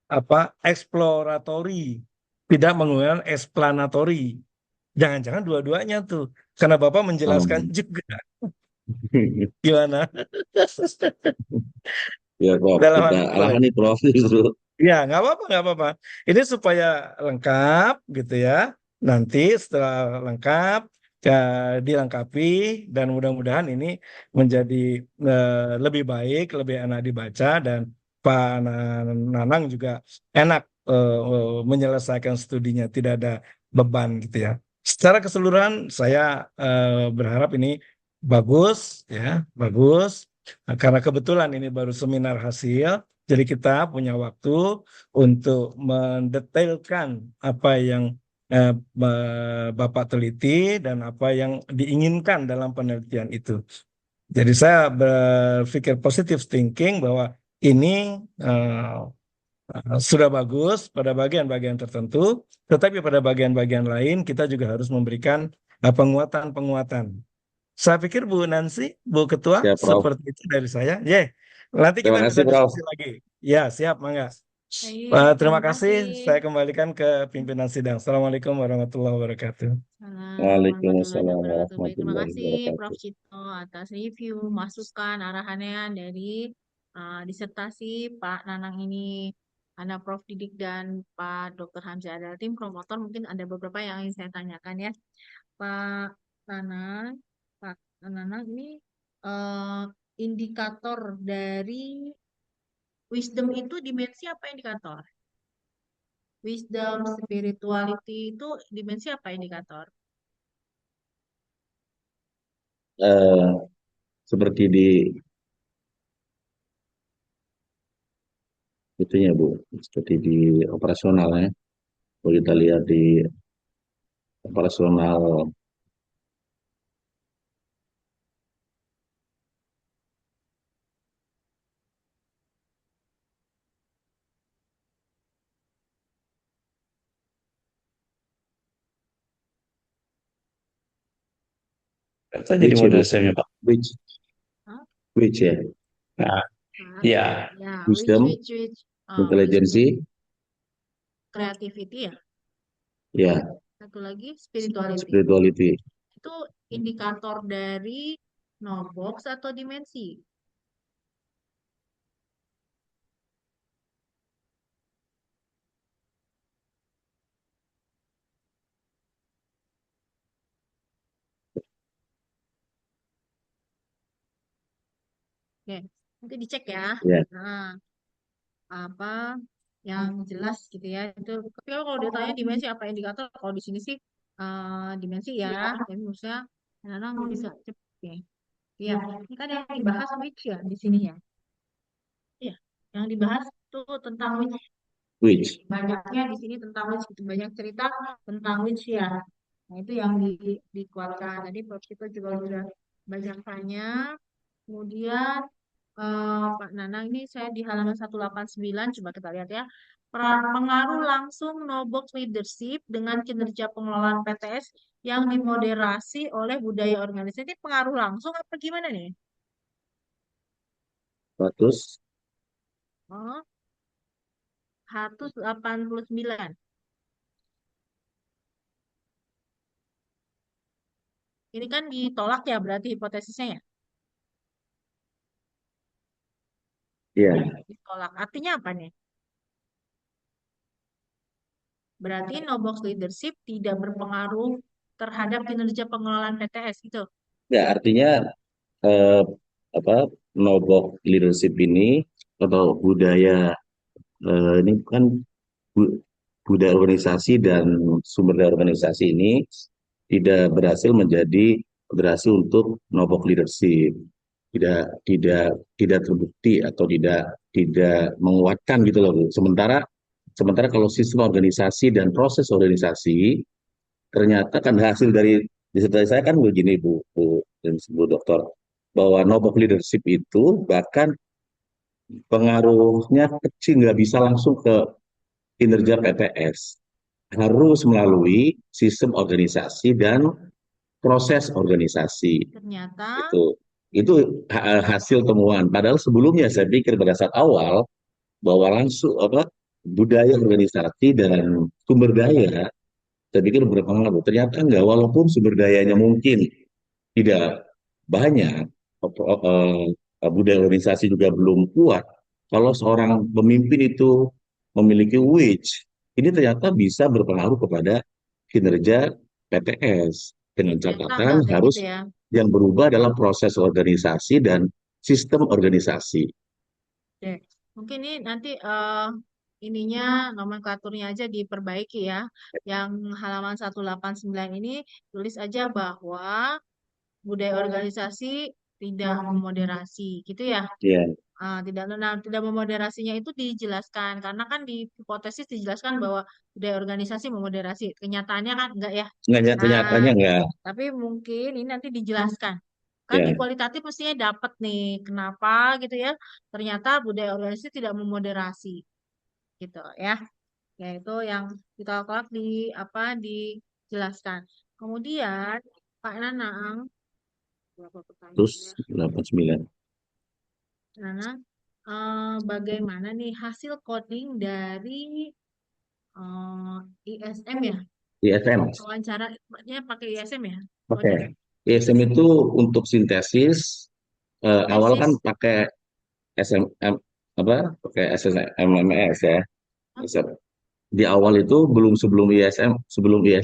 S2: apa exploratory, tidak menggunakan explanatory. Jangan-jangan dua-duanya tuh, karena Bapak menjelaskan
S4: Um,
S2: juga gimana
S4: Ya, Prof.
S2: dalam hal
S4: Kita
S2: itu.
S4: arahan nih, Prof. Justru.
S2: Ya, nggak apa-apa, nggak apa-apa. Ini supaya lengkap gitu ya. Nanti setelah lengkap, ya, dilengkapi dan mudah-mudahan ini menjadi lebih baik, lebih enak dibaca dan Pak Nanang juga enak menyelesaikan studinya, tidak ada beban gitu ya. Secara keseluruhan saya berharap ini bagus ya, bagus. Nah, karena kebetulan ini baru seminar hasil. Jadi kita punya waktu untuk mendetailkan apa yang Bapak teliti dan apa yang diinginkan dalam penelitian itu. Jadi saya berpikir positive thinking bahwa ini sudah bagus pada bagian-bagian tertentu, tetapi pada bagian-bagian lain kita juga harus memberikan penguatan-penguatan. Saya pikir Bu Nancy, Bu Ketua,
S4: Siap, Prof.
S2: seperti itu dari saya. Nanti
S4: Terima
S2: kita bisa
S4: kasih, Prof.
S2: diskusi lagi. Ya, siap, Mangga.
S5: Baik,
S2: Terima
S5: terima
S2: kasih.
S5: kasih.
S2: Saya kembalikan ke pimpinan sidang. Assalamualaikum warahmatullahi wabarakatuh.
S5: Salam warahmatullahi
S4: Waalaikumsalam
S5: wabarakatuh. Baik, terima
S4: warahmatullahi
S5: kasih Prof.
S4: wabarakatuh.
S5: Cito atas review, masukan, arahannya dari disertasi Pak Nanang ini. Anda Prof. Didik dan Pak Dr. Hamzah adalah tim promotor. Mungkin ada beberapa yang ingin saya tanyakan ya. Pak Nanang, Pak Nanang ini eh, indikator dari wisdom itu dimensi apa indikator? Wisdom, spirituality itu dimensi apa indikator?
S4: Eh, Seperti di itunya, Bu, seperti di operasionalnya. Kalau kita lihat di operasional,
S1: Saya jadi
S4: which ya, Bu?
S1: model SEM-nya, Pak.
S4: Which,
S5: Hah?
S4: which ya?
S1: Nah,
S5: Nah,
S1: ya,
S5: ya,
S4: Wisdom,
S5: wisdom,
S4: intelijensi,
S5: creativity ya.
S4: ya,
S5: Satu lagi spirituality.
S4: spirituality.
S5: Itu indikator dari no box atau dimensi. Oke, nanti dicek ya.
S4: Ya,
S5: Nah, apa yang jelas gitu ya. Itu. Tapi kalau ditanya dimensi apa indikator, kalau di sini sih dimensi ya. Tapi maksudnya kadang bisa cepet ya. Iya, ini kan yang dibahas which ya di sini ya. Iya, yang dibahas itu tentang which.
S4: which.
S5: Banyaknya di sini tentang which gitu. Banyak cerita tentang which ya. Nah, itu yang dikuatkan. Tadi Prof. Cito juga sudah banyak tanya. Kemudian Pak Nanang ini saya di halaman 189 coba kita lihat ya. Pengaruh langsung no box leadership dengan kinerja pengelolaan PTS yang dimoderasi oleh budaya organisasi. Ini pengaruh langsung apa gimana nih?
S4: 100,
S5: Oh, 189. Ini kan ditolak ya berarti hipotesisnya ya?
S4: Iya,
S5: ditolak. Artinya apa nih? Berarti no box leadership tidak berpengaruh terhadap kinerja pengelolaan PTS gitu.
S4: ya artinya eh, apa nobok leadership ini atau budaya ini kan bu- budaya organisasi dan sumber daya organisasi ini tidak berhasil untuk nobok leadership, tidak terbukti atau tidak menguatkan gitu loh Bu. Sementara kalau sistem organisasi dan proses organisasi ternyata kan hasil dari disertasi saya kan begini Bu Dokter, bahwa nobok leadership itu bahkan pengaruhnya kecil, nggak bisa langsung ke kinerja PTS, harus melalui sistem organisasi dan proses organisasi.
S5: Ternyata
S4: Itu hasil temuan. Padahal sebelumnya saya pikir pada saat awal bahwa langsung budaya organisasi dan sumber daya saya pikir berpengaruh. Ternyata enggak, walaupun sumber dayanya mungkin tidak banyak, budaya organisasi juga belum kuat. Kalau seorang pemimpin itu memiliki witch, ini ternyata bisa berpengaruh kepada kinerja PTS. Dengan
S5: ternyata
S4: catatan
S5: enggak kayak gitu
S4: harus
S5: ya.
S4: yang berubah dalam proses organisasi dan sistem organisasi.
S5: Oke. Mungkin ini nanti ininya nomenklaturnya aja diperbaiki ya. Yang halaman 189 ini tulis aja bahwa budaya organisasi tidak memoderasi gitu ya.
S4: Ya,
S5: Tidak memoderasinya itu dijelaskan karena kan di hipotesis dijelaskan bahwa budaya organisasi memoderasi. Kenyataannya kan enggak ya.
S4: ternyatanya
S5: Nah,
S4: enggak.
S5: tapi mungkin ini nanti dijelaskan. Kan di
S4: Ya,
S5: kualitatif mestinya dapat nih. Kenapa gitu ya? Ternyata budaya organisasi tidak memoderasi gitu ya. Yaitu yang kita kelak di apa dijelaskan. Kemudian Pak Nanang, berapa
S4: terus
S5: pertanyaannya?
S4: 89.
S5: Nanang, bagaimana nih hasil coding dari ISM ya?
S4: ISM.
S5: Wawancaranya pakai ISM ya?
S4: Oke.
S5: Coding.
S4: ISM itu untuk sintesis awal kan
S5: Tesis.
S4: pakai SMM pakai SSMMS ya. Di awal itu sebelum ISM,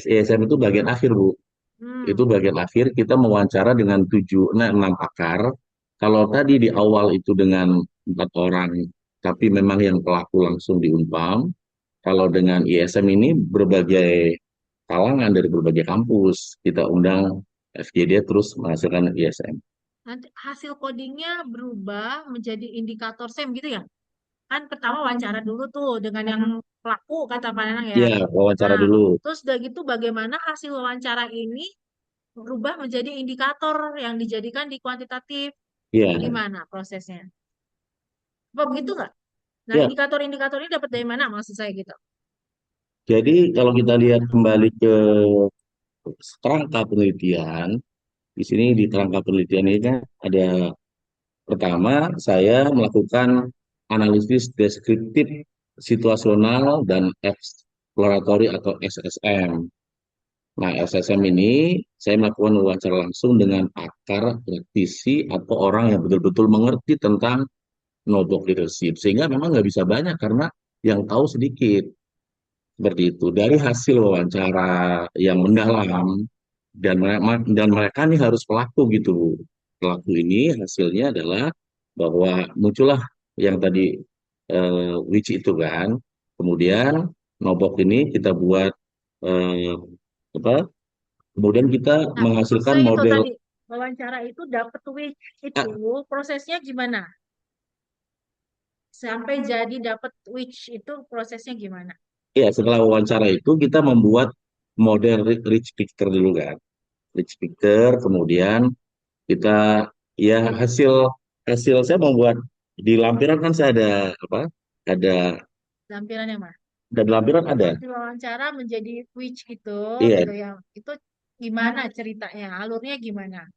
S4: ISM itu bagian akhir Bu. Itu
S5: Hmm.
S4: bagian akhir kita mewawancara dengan 6 pakar. Kalau tadi di awal itu dengan 4 orang, tapi memang yang pelaku langsung diumpam. Kalau dengan ISM ini berbagai kalangan dari berbagai kampus kita undang FGD terus menghasilkan ISM.
S5: Nanti hasil codingnya berubah menjadi indikator SEM gitu ya? Kan pertama wawancara dulu tuh dengan yang pelaku kata Pak Nanang ya.
S4: Ya, wawancara
S5: Nah,
S4: dulu.
S5: terus udah gitu bagaimana hasil wawancara ini berubah menjadi indikator yang dijadikan di kuantitatif?
S4: Ya,
S5: Gimana prosesnya? Apa begitu nggak? Nah,
S4: ya.
S5: indikator-indikator ini dapat dari mana maksud saya gitu?
S4: Jadi kalau kita lihat kembali ke kerangka penelitian, di sini di kerangka penelitian ini kan ada pertama saya melakukan analisis deskriptif situasional dan eksploratory atau SSM. Nah, SSM ini saya melakukan wawancara langsung dengan pakar, praktisi, atau orang yang betul-betul mengerti tentang nodok leadership. Sehingga memang nggak bisa banyak karena yang tahu sedikit. Seperti itu. Dari hasil wawancara yang mendalam, dan mereka nih harus pelaku gitu. Pelaku ini hasilnya adalah bahwa muncullah yang tadi which itu kan. Kemudian nobok ini kita buat eh, apa? Kemudian kita
S5: Nah,
S4: menghasilkan
S5: maksudnya itu
S4: model.
S5: tadi wawancara itu dapat which itu
S4: Ah,
S5: prosesnya gimana? Sampai jadi dapat which itu prosesnya gimana?
S4: ya, setelah wawancara itu kita membuat model rich picture dulu kan. Rich picture, kemudian kita ya hasil hasil saya membuat di lampiran kan saya ada apa? Ada
S5: Lampiran yang mana?
S4: di lampiran ada.
S5: Hasil wawancara menjadi which
S4: Iya,
S5: gitu ya. Itu gimana ceritanya? Alurnya gimana?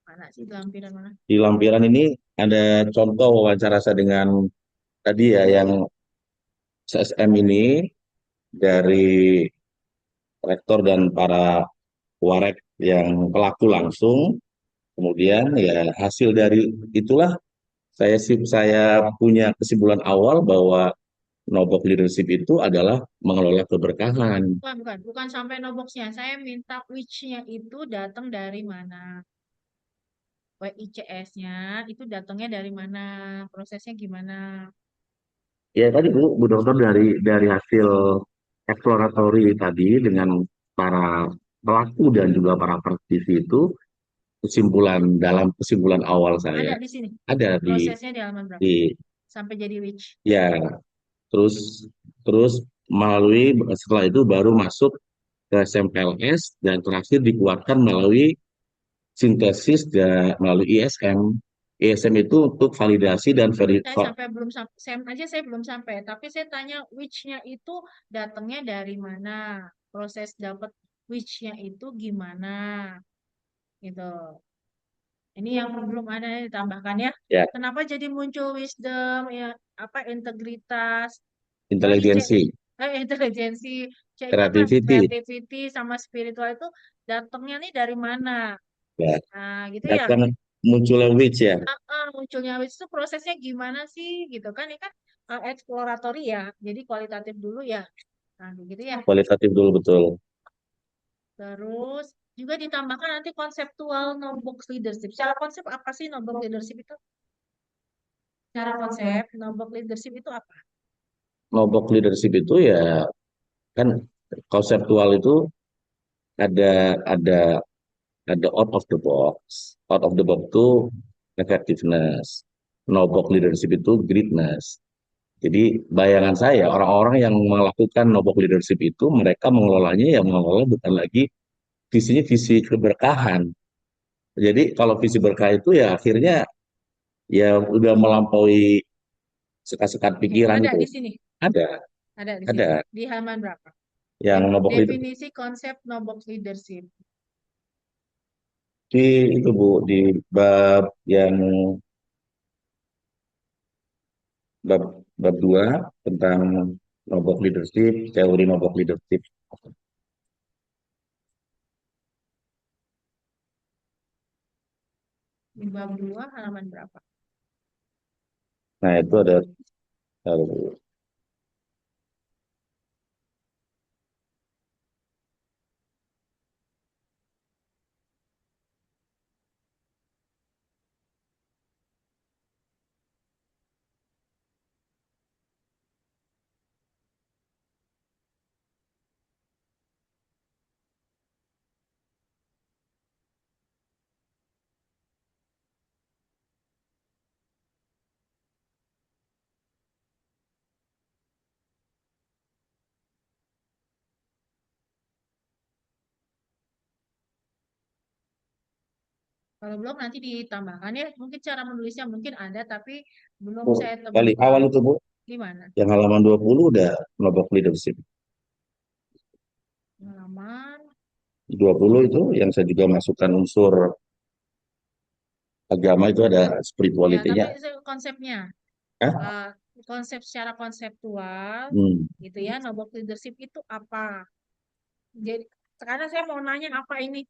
S5: Mana sih lampiran mana?
S4: di lampiran ini ada contoh wawancara saya dengan tadi ya yang CSM ini dari rektor dan para warek yang pelaku langsung. Kemudian ya hasil dari itulah Saya punya kesimpulan awal bahwa Nobok leadership itu adalah mengelola keberkahan.
S5: Bukan sampai no box-nya. Saya minta which-nya itu datang dari mana? WICS-nya itu datangnya dari mana? Prosesnya gimana?
S4: Ya tadi Bu Dokter dari hasil eksploratory tadi dengan para pelaku dan juga para praktisi itu dalam kesimpulan awal saya
S5: Ada di sini.
S4: ada
S5: Prosesnya di halaman berapa?
S4: di
S5: Sampai jadi which?
S4: ya terus terus setelah itu baru masuk ke SMPLS dan terakhir dikuatkan melalui sintesis dan melalui ISM. ISM itu untuk validasi dan
S5: Saya belum sampai, tapi saya tanya which-nya itu datangnya dari mana? Proses dapat which-nya itu gimana? Gitu. Ini yang belum ada yang ditambahkan ya.
S4: ya
S5: Kenapa jadi muncul wisdom ya apa integritas, IC,
S4: intelijensi,
S5: intelijensi, C-nya apa
S4: creativity
S5: creativity sama spiritual itu datangnya nih dari mana?
S4: ya
S5: Nah, gitu ya.
S4: datang munculnya which ya
S5: Munculnya which itu prosesnya gimana sih gitu kan? Ini kan eksploratory ya. Jadi kualitatif dulu ya. Nah, gitu ya.
S4: kualitatif dulu betul.
S5: Terus juga ditambahkan nanti konseptual no-box leadership. Secara konsep apa sih no-box leadership itu? Secara konsep no-box leadership itu apa?
S4: Nobok leadership itu ya kan konseptual itu ada ada out of the box. Out of the box itu effectiveness. Nobok leadership itu greatness. Jadi bayangan saya orang-orang yang melakukan nobok leadership itu mereka mengelolanya ya mengelola bukan lagi visinya visi keberkahan. Jadi kalau visi berkah itu ya akhirnya ya udah melampaui sekat-sekat
S5: Oke,
S4: pikiran
S5: ada
S4: itu.
S5: di sini.
S4: Ada,
S5: Ada di sini.
S4: ada
S5: Di halaman berapa?
S4: yang nobok leadership
S5: Definisi konsep no-box leadership.
S4: di itu Bu di bab yang bab bab 2 tentang nobok leadership, teori nobok leadership.
S5: Di bab 2 halaman berapa?
S4: Nah, itu ada
S5: Kalau belum nanti ditambahkan ya. Mungkin cara menulisnya mungkin ada tapi belum
S4: oh,
S5: saya
S4: balik
S5: temukan.
S4: awal itu Bu,
S5: Di mana?
S4: yang halaman 20 udah nobok leadership.
S5: Halaman
S4: 20 itu yang saya juga masukkan unsur agama itu ada
S5: ya, tapi
S4: spirituality-nya.
S5: konsepnya
S4: Hah?
S5: eh, konsep secara konseptual
S4: Hmm.
S5: gitu ya. No-box leadership itu apa? Jadi sekarang saya mau nanya apa ini?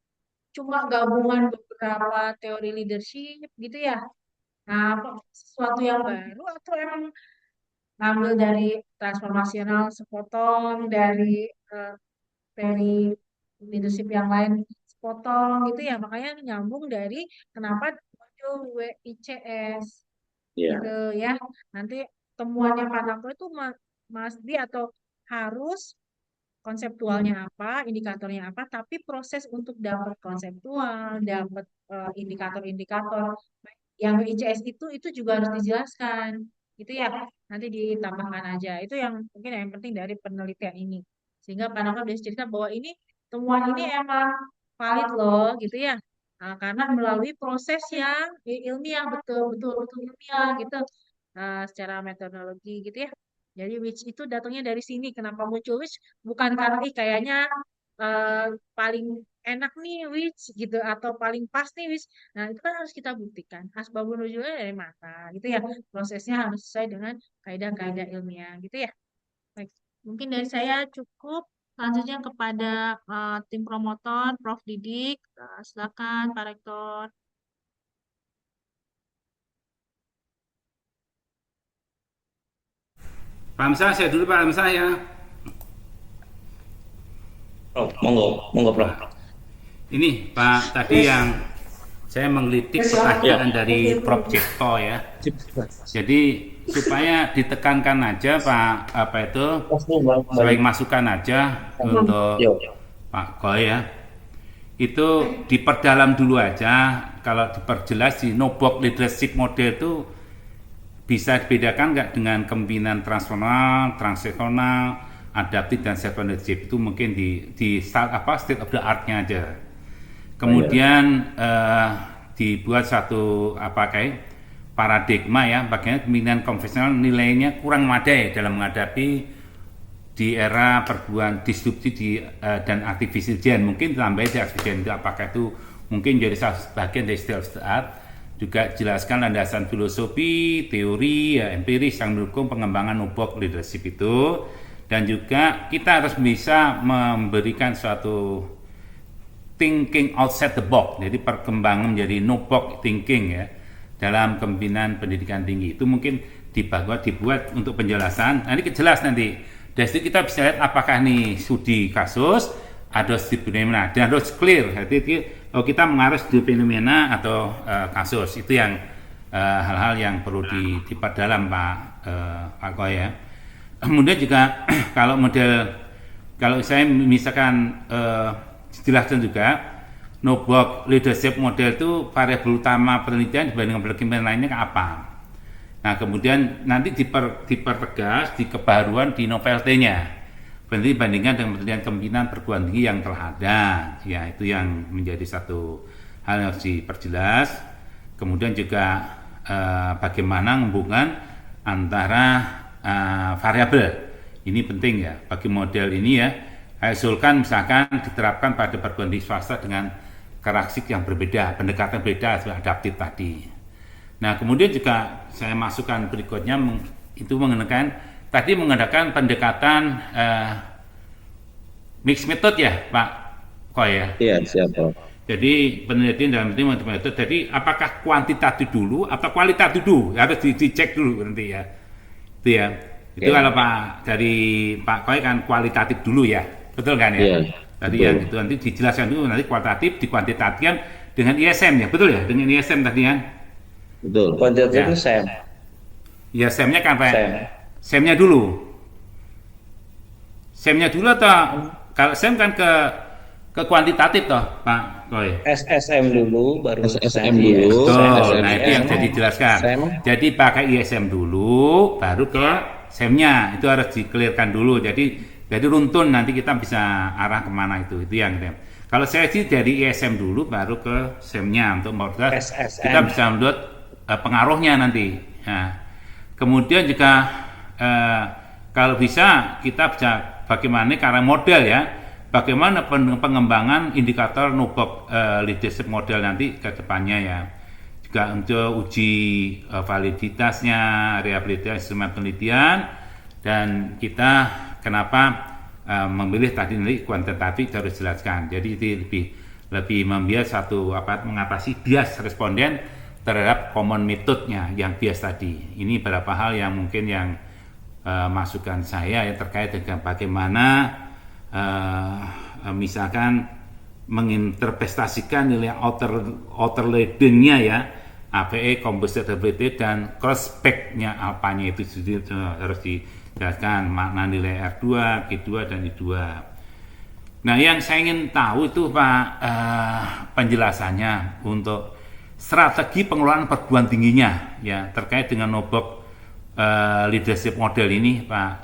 S5: Cuma gabungan beberapa teori leadership gitu ya? Nah, sesuatu yang baru atau emang ngambil dari transformasional sepotong dari eh, teori leadership yang lain sepotong gitu ya? Makanya nyambung dari kenapa muncul WICS
S4: Ya,
S5: gitu ya. Nanti temuannya Pak Nakto itu Mas Di atau harus konseptualnya apa, indikatornya apa, tapi proses untuk dapat konseptual, dapat indikator-indikator yang ICS itu juga harus dijelaskan. Gitu ya. Nanti ditambahkan aja. Itu yang mungkin yang penting dari penelitian ini. Sehingga Pak Nova bisa cerita bahwa ini temuan ini emang valid loh gitu ya. Nah, karena melalui proses yang ilmiah betul-betul ilmiah gitu. Secara metodologi gitu ya. Jadi which itu datangnya dari sini. Kenapa muncul which? Bukan karena kayaknya paling enak nih which gitu atau paling pas nih which. Nah, itu kan harus kita buktikan. Asbabun nuzulnya dari mana gitu ya. Prosesnya harus sesuai dengan kaidah-kaidah ilmiah gitu ya. Baik. Mungkin dari saya cukup. Selanjutnya kepada tim promotor, Prof. Didik. Silakan Pak Rektor.
S3: Pak Hamzah, saya dulu Pak Hamzah ya.
S1: Oh, monggo, Prof.
S3: Ini Pak, tadi yang saya menggelitik pertanyaan dari Prof. Cipto ya. Jadi supaya ditekankan aja Pak, apa itu, sebagai masukan aja untuk
S1: Yo.
S3: Pak Koy ya. Itu diperdalam dulu aja. Kalau diperjelas di NOBOK leadership model itu bisa dibedakan nggak dengan kepemimpinan transformasional, transisional, adaptif dan self leadership. Itu mungkin di state of the art-nya aja. Kemudian dibuat satu kayak paradigma ya, bagaimana kepemimpinan konvensional nilainya kurang memadai dalam menghadapi di era perbuatan disrupsi dan artificial intelligence. Mungkin tambahin di artificial itu apakah itu mungkin jadi salah bagian dari state of the art. Juga jelaskan landasan filosofi, teori, ya, empiris yang mendukung pengembangan NOBOK leadership itu. Dan juga kita harus bisa memberikan suatu thinking outside the box, jadi perkembangan menjadi NOBOK thinking ya dalam kepemimpinan pendidikan tinggi. Itu mungkin dibuat untuk penjelasan. Nanti jelas nanti. Dari situ kita bisa lihat apakah nih studi kasus atau studi fenomena dan harus clear. Jadi kita mengarah studi fenomena atau kasus. Itu yang hal-hal yang perlu diperdalam Pak Koy ya. Kemudian juga kalau saya misalkan jelaskan juga NOBOK leadership model itu variabel utama penelitian dibandingkan penelitian lainnya apa. Nah kemudian nanti dipertegas di kebaruan di novelty-nya. Berarti dibandingkan dengan penelitian kepemimpinan perguruan tinggi yang telah ada. Ya itu yang menjadi satu hal yang harus diperjelas. Kemudian juga bagaimana hubungan antara variabel. Ini penting ya bagi model ini ya. Saya usulkan misalkan diterapkan pada perguruan tinggi swasta dengan karakteristik yang berbeda, pendekatan berbeda adaptif tadi. Nah kemudian juga saya masukkan berikutnya itu menggunakan pendekatan mixed method ya Pak Koy ya.
S4: Iya siap Prof.
S3: Jadi penelitian dalam metode. Jadi apakah kuantitatif dulu atau kualitatif dulu harus dicek dulu nanti ya. Itu ya. Itu kalau dari Pak Koy kan kualitatif dulu ya, betul kan ya?
S4: Iya.
S3: Tadi
S4: betul.
S3: yang itu nanti dijelaskan dulu nanti kualitatif dikuantitatifkan dengan ISM ya, betul ya? Dengan ISM tadi kan?
S4: Betul.
S1: Kuantitatif
S3: Ya.
S1: itu SEM.
S3: Ya SEM-nya kan Pak?
S1: SEM.
S3: SEM-nya dulu. SEM-nya dulu atau kalau SEM kan ke kuantitatif toh Pak Koy?
S1: SSM dulu, baru
S4: SSM
S1: SEM.
S4: dulu.
S3: Betul,
S4: SEM.
S3: nah itu yang jadi dijelaskan.
S1: SEM.
S3: Jadi pakai ISM dulu, baru ke SEM-nya. Itu harus dikelirkan dulu. Jadi runtun nanti kita bisa arah kemana itu yang kalau saya sih dari ISM dulu, baru ke SEM-nya untuk memperjelas.
S1: SSM.
S3: Kita bisa melihat pengaruhnya nanti. Nah, kemudian juga kalau bisa kita bisa bagaimana karena model ya. Bagaimana pengembangan indikator NOBOK leadership model nanti ke depannya ya. Juga untuk uji validitasnya, rehabilitasi instrumen penelitian, dan kita kenapa memilih tadi nanti kuantitatif harus jelaskan. Jadi itu lebih membias mengatasi bias responden terhadap common metode-nya yang bias tadi. Ini beberapa hal yang mungkin yang masukan saya ya terkait dengan bagaimana misalkan menginterpretasikan nilai outer leading-nya ya, APE, compositability dan cross spec-nya apanya itu harus dijelaskan makna nilai R2, G2 dan I2. Nah yang saya ingin tahu itu Pak penjelasannya untuk strategi pengelolaan perguruan tingginya ya terkait dengan NOBOK leadership model ini Pak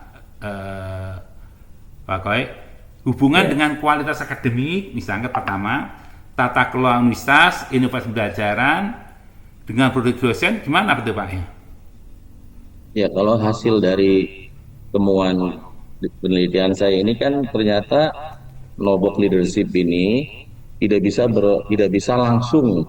S3: Koy. Hubungan dengan kualitas akademik, misalnya pertama, tata kelola universitas, inovasi pembelajaran, dengan produk dosen, gimana betul Pak?
S4: Ya, kalau hasil dari temuan penelitian saya ini kan ternyata NOBOK leadership ini tidak bisa langsung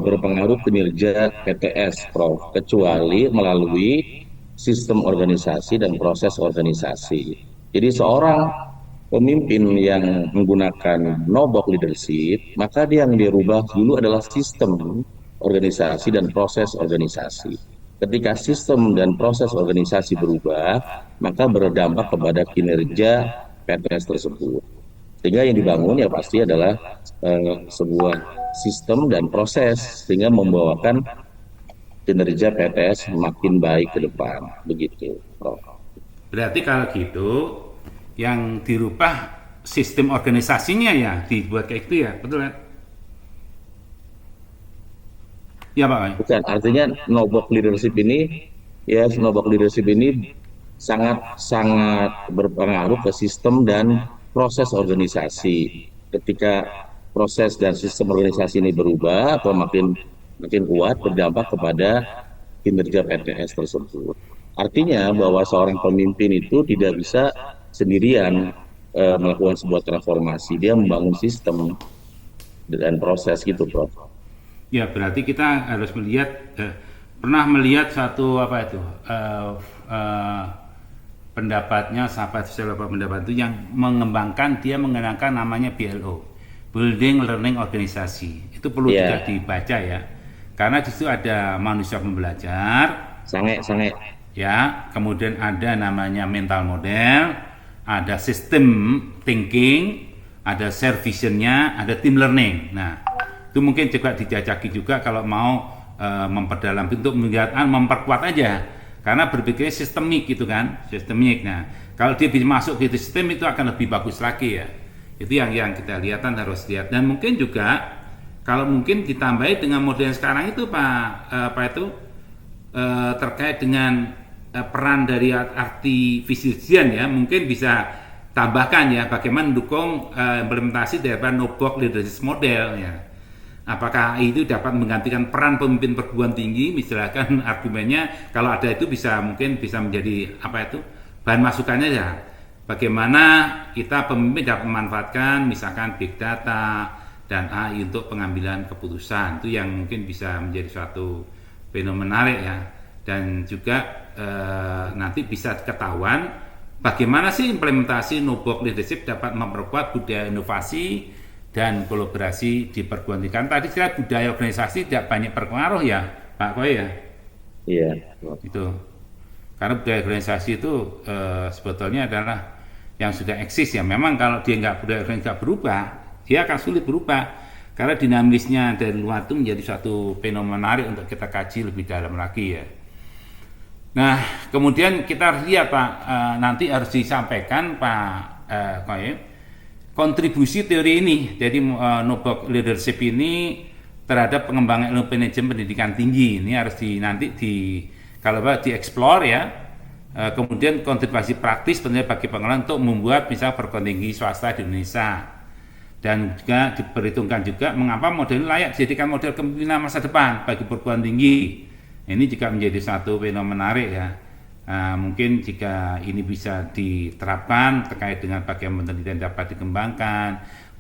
S4: berpengaruh kinerja PTS, Prof, kecuali melalui sistem organisasi dan proses organisasi. Jadi seorang pemimpin yang menggunakan NOBOK leadership, maka dia yang dirubah dulu adalah sistem organisasi dan proses organisasi. Ketika sistem dan proses organisasi berubah, maka berdampak kepada kinerja PTS tersebut. Sehingga yang dibangun ya pasti adalah sebuah sistem dan proses sehingga membawakan kinerja PTS makin baik ke depan. Begitu, Prof.
S3: Berarti kalau gitu, yang dirubah sistem organisasinya ya, dibuat kayak itu ya, betul kan? Ya Pak.
S4: Bukan, artinya Nobok leadership ini sangat berpengaruh ke sistem dan proses organisasi. Ketika proses dan sistem organisasi ini berubah atau makin kuat, berdampak kepada kinerja PTS tersebut. Artinya bahwa seorang pemimpin itu tidak bisa sendirian melakukan sebuah transformasi, dia membangun sistem dan proses gitu, Prof.
S3: Ya berarti kita harus melihat, pernah melihat satu apa itu, pendapatnya sahabat beberapa pendapat itu yang mengembangkan, dia mengenalkan namanya BLO, Building Learning Organisasi. Itu perlu juga dibaca ya, karena di situ ada manusia pembelajar,
S4: Sange.
S3: ya, kemudian ada namanya mental model, ada sistem thinking, ada share visionnya, ada team learning. Nah, itu mungkin juga dijajaki juga kalau mau memperdalam bentuk memperkuat aja, karena berpikirnya sistemik gitu kan, sistemik. Nah, kalau dia bisa masuk di sistem itu akan lebih bagus lagi ya. Itu yang kita lihat, harus lihat. Dan mungkin juga kalau mungkin ditambahi dengan model yang sekarang itu terkait dengan peran dari artificial ya, mungkin bisa tambahkan ya, bagaimana mendukung implementasi dari Nobok leadership model ya. Apakah itu dapat menggantikan peran pemimpin perguruan tinggi, misalkan argumennya kalau ada itu mungkin bisa menjadi bahan masukannya ya, bagaimana kita pemimpin dapat memanfaatkan misalkan big data dan AI untuk pengambilan keputusan. Itu yang mungkin bisa menjadi suatu fenomena menarik ya. Dan juga nanti bisa ketahuan bagaimana sih implementasi Nobok leadership dapat memperkuat budaya inovasi dan kolaborasi di perguruan tinggi. Kan tadi saya budaya organisasi tidak banyak berpengaruh ya Pak Koy ya.
S4: Iya.
S3: Itu karena budaya organisasi itu sebetulnya adalah yang sudah eksis ya. Memang kalau dia budaya organisasi nggak berubah, dia akan sulit berubah karena dinamisnya dari luar itu menjadi suatu fenomena menarik untuk kita kaji lebih dalam lagi ya. Nah, kemudian kita lihat Pak, nanti harus disampaikan Pak Koy, kontribusi teori ini, jadi Nobok leadership ini terhadap pengembangan ilmu manajemen pendidikan tinggi. Ini harus dieksplor ya. Kemudian kontribusi praktis tentunya bagi pengelola untuk membuat misal perguruan tinggi swasta di Indonesia. Dan juga diperhitungkan juga mengapa model ini layak dijadikan model kepemimpinan masa depan bagi perguruan tinggi. Ini juga menjadi satu fenomena menarik ya. Mungkin jika ini bisa diterapkan terkait dengan bagaimana penelitian dapat dikembangkan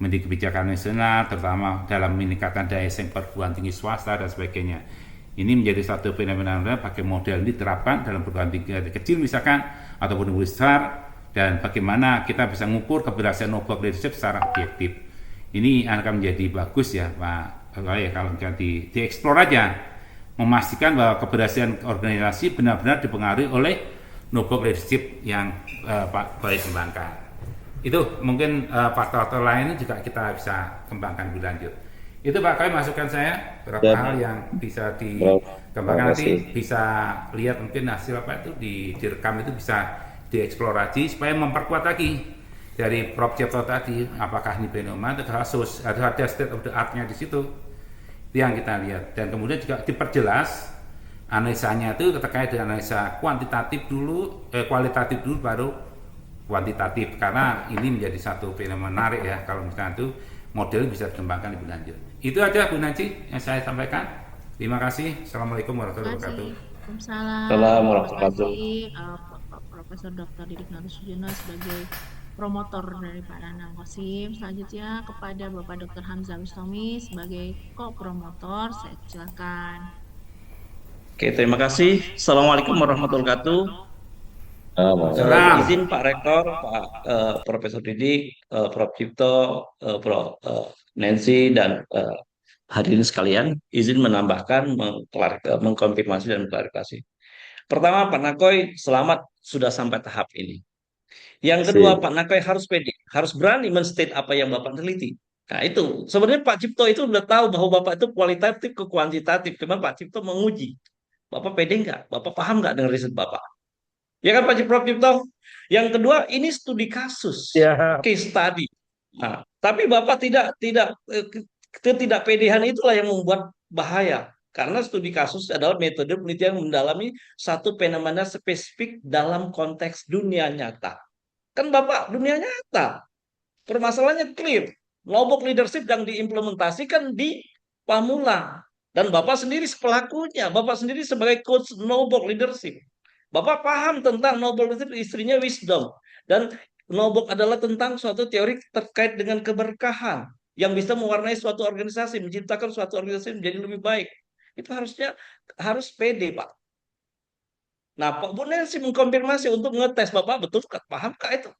S3: menjadi kebijakan nasional, terutama dalam meningkatkan daya saing perguruan tinggi swasta dan sebagainya. Ini menjadi satu fenomena pakai model ini diterapkan dalam perguruan tinggi kecil misalkan ataupun besar, dan bagaimana kita bisa mengukur keberhasilan Nobok leadership secara objektif. Ini akan menjadi bagus ya Pak ya, kalau dieksplor aja, memastikan bahwa keberhasilan organisasi benar-benar dipengaruhi oleh Nobok leadership yang Pak Koy kembangkan. Itu mungkin faktor-faktor lainnya juga kita bisa kembangkan lebih lanjut. Itu Pak Koy masukan saya, beberapa hal yang bisa dikembangkan, nanti bisa lihat mungkin hasil direkam itu bisa dieksplorasi supaya memperkuat lagi dari Prof Cipto tadi, apakah ini fenomena atau kasus, ada state of the art-nya di situ. Itu yang kita lihat. Dan kemudian juga diperjelas analisanya itu terkait dengan analisa kualitatif dulu baru kuantitatif, karena ini menjadi satu fenomena menarik ya kalau misalnya itu model bisa dikembangkan lebih lanjut. Itu aja Bu Nancy yang saya sampaikan. Terima kasih. Assalamualaikum warahmatullahi wabarakatuh.
S1: Assalamualaikum warahmatullahi
S5: Bapak Profesor Dr. Didik Nasujono sebagai promotor dari Pak Nanang Qasim. Selanjutnya kepada Bapak Dr. Hamzah Bustami sebagai ko-promotor. Saya silakan.
S1: Oke, terima kasih. Assalamualaikum warahmatullahi wabarakatuh. Izin Pak Rektor, Pak Profesor Didik, Prof Cipto, Prof Nancy, dan hadirin sekalian, izin menambahkan, mengkonfirmasi dan mengklarifikasi. Pertama, Pak Nakoy, selamat sudah sampai tahap ini. Yang kedua,
S4: Sip.
S1: Pak Nakoy harus pede, harus berani menstate apa yang Bapak teliti. Nah itu, sebenarnya Pak Cipto itu udah tahu bahwa Bapak itu kualitatif ke kuantitatif. Cuma Pak Cipto menguji. Bapak pede nggak? Bapak paham nggak dengan riset Bapak? Ya kan Pak Cipto? Yang kedua, ini studi kasus,
S2: Ya,
S1: case study. Nah, tapi Bapak ketidakpedean itulah yang membuat bahaya. Karena studi kasus adalah metode penelitian yang mendalami satu fenomena spesifik dalam konteks dunia nyata. Kan Bapak dunia nyata. Permasalahannya clear. Kelompok leadership yang diimplementasikan di Pamulang. Dan Bapak sendiri pelakunya. Bapak sendiri sebagai coach Nobok leadership. Bapak paham tentang Nobok leadership, istrinya wisdom. Dan Nobok adalah tentang suatu teori terkait dengan keberkahan yang bisa mewarnai suatu organisasi, menciptakan suatu organisasi menjadi lebih baik. Itu harus pede, Pak. Nah, Pak Bu Nancy mengkonfirmasi untuk ngetes Bapak betul paham kah itu?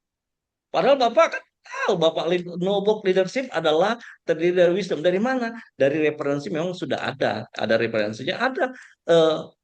S1: Padahal Bapak kan tahu Bapak Nobok leadership adalah terdiri dari wisdom. Dari mana? Dari referensi memang sudah ada referensinya, ada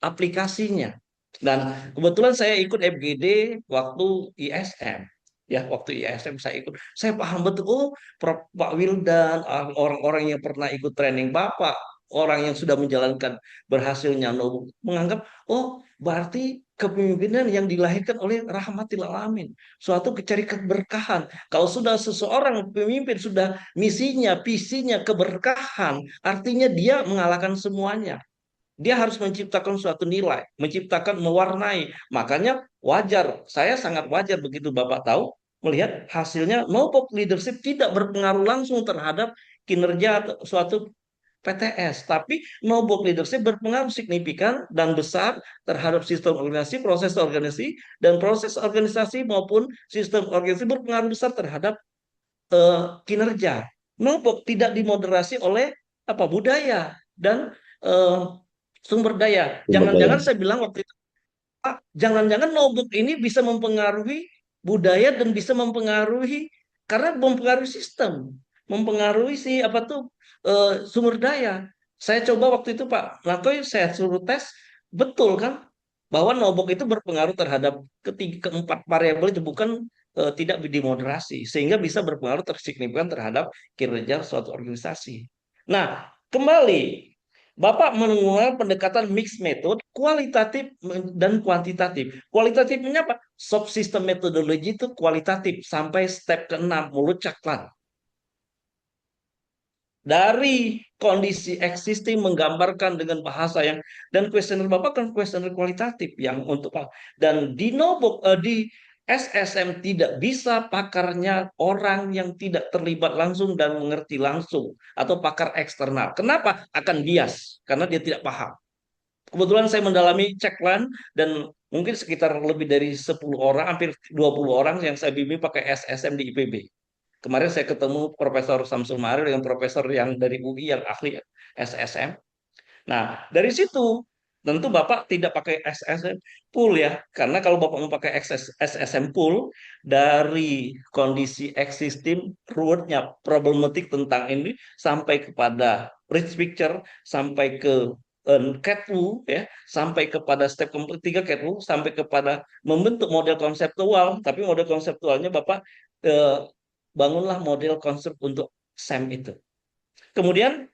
S1: aplikasinya. Dan kebetulan saya ikut FGD waktu ISM. Ya, waktu ISM saya ikut. Saya paham betul, oh, Pak Wildan, orang-orang yang pernah ikut training Bapak, orang yang sudah menjalankan berhasilnya Nobok, menganggap, oh, berarti kepemimpinan yang dilahirkan oleh rahmatil alamin, suatu cari keberkahan. Kalau sudah seseorang pemimpin sudah misinya, visinya keberkahan, artinya dia mengalahkan semuanya. Dia harus menciptakan suatu nilai, menciptakan, mewarnai. Makanya wajar, saya sangat wajar begitu Bapak tahu melihat hasilnya Nobok leadership tidak berpengaruh langsung terhadap kinerja suatu PTS, tapi Nobok leadership berpengaruh signifikan dan besar terhadap sistem organisasi, dan proses organisasi maupun sistem organisasi berpengaruh besar terhadap kinerja. Nobok tidak dimoderasi oleh apa budaya dan eh, sumber daya.
S4: Sumber daya.
S1: Jangan-jangan saya bilang waktu itu, Pak, jangan-jangan Nobok ini bisa mempengaruhi budaya dan bisa mempengaruhi karena mempengaruhi sistem, mempengaruhi si apa tuh sumber daya. Saya coba waktu itu Pak Lakoy saya suruh tes, betul kan bahwa Nobok itu berpengaruh terhadap keempat variabel itu bukan tidak dimoderasi sehingga bisa berpengaruh tersignifikan terhadap kinerja suatu organisasi. Nah, kembali Bapak menggunakan pendekatan mixed method, kualitatif dan kuantitatif. Kualitatifnya apa? Subsystem methodology itu kualitatif sampai step ke-6, mulut caklan. Dari kondisi existing menggambarkan dengan bahasa yang dan kuesioner Bapak kan kuesioner kualitatif yang untuk dan di Nobok di SSM tidak bisa pakarnya orang yang tidak terlibat langsung dan mengerti langsung atau pakar eksternal. Kenapa? Akan bias karena dia tidak paham. Kebetulan saya mendalami ceklan dan mungkin sekitar lebih dari 10 orang, hampir 20 orang yang saya bimbing pakai SSM di IPB. Kemarin saya ketemu Profesor Samsul Marir dengan profesor yang dari UI yang ahli SSM. Nah, dari situ tentu Bapak tidak pakai SSM pool ya, karena kalau Bapak mau pakai SSM pool dari kondisi existing ruwetnya problematik tentang ini sampai kepada rich picture, sampai ke Catwu ya, sampai kepada step ketiga Catwu, sampai kepada membentuk model konseptual, tapi model konseptualnya Bapak eh, bangunlah model konsep untuk SEM itu. Kemudian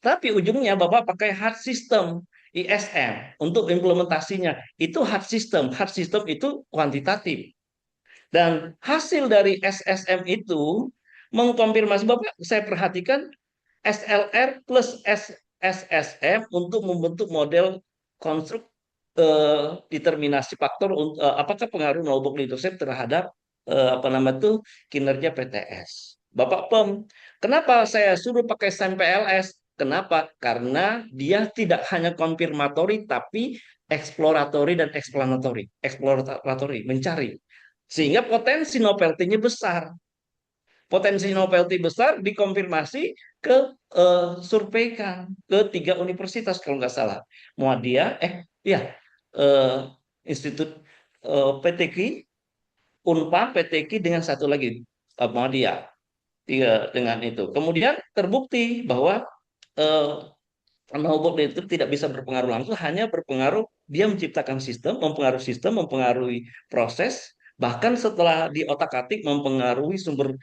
S1: tapi ujungnya Bapak pakai hard system ISM untuk implementasinya. Itu hard system. Hard system itu kuantitatif. Dan hasil dari SSM itu mengkonfirmasi Bapak, saya perhatikan SLR plus SSM untuk membentuk model konstruk determinasi faktor apakah pengaruh Nobok leadership terhadap apa nama itu kinerja PTS. Bapak PEM, kenapa saya suruh pakai SEM PLS? Kenapa? Karena dia tidak hanya konfirmatori tapi eksploratory dan explanatory. Eksploratory, mencari. Sehingga potensi novelty-nya besar. Potensi novelty besar dikonfirmasi ke surveikan ke 3 universitas kalau nggak salah. Muhammadiyah, ya, Institut PTQ, Unpad, PTQ dengan satu lagi Muhammadiyah. Tiga dengan itu. Kemudian terbukti bahwa eh, Knowledge itu tidak bisa berpengaruh langsung, hanya berpengaruh dia menciptakan sistem, mempengaruhi proses, bahkan setelah di otak-atik mempengaruhi sumber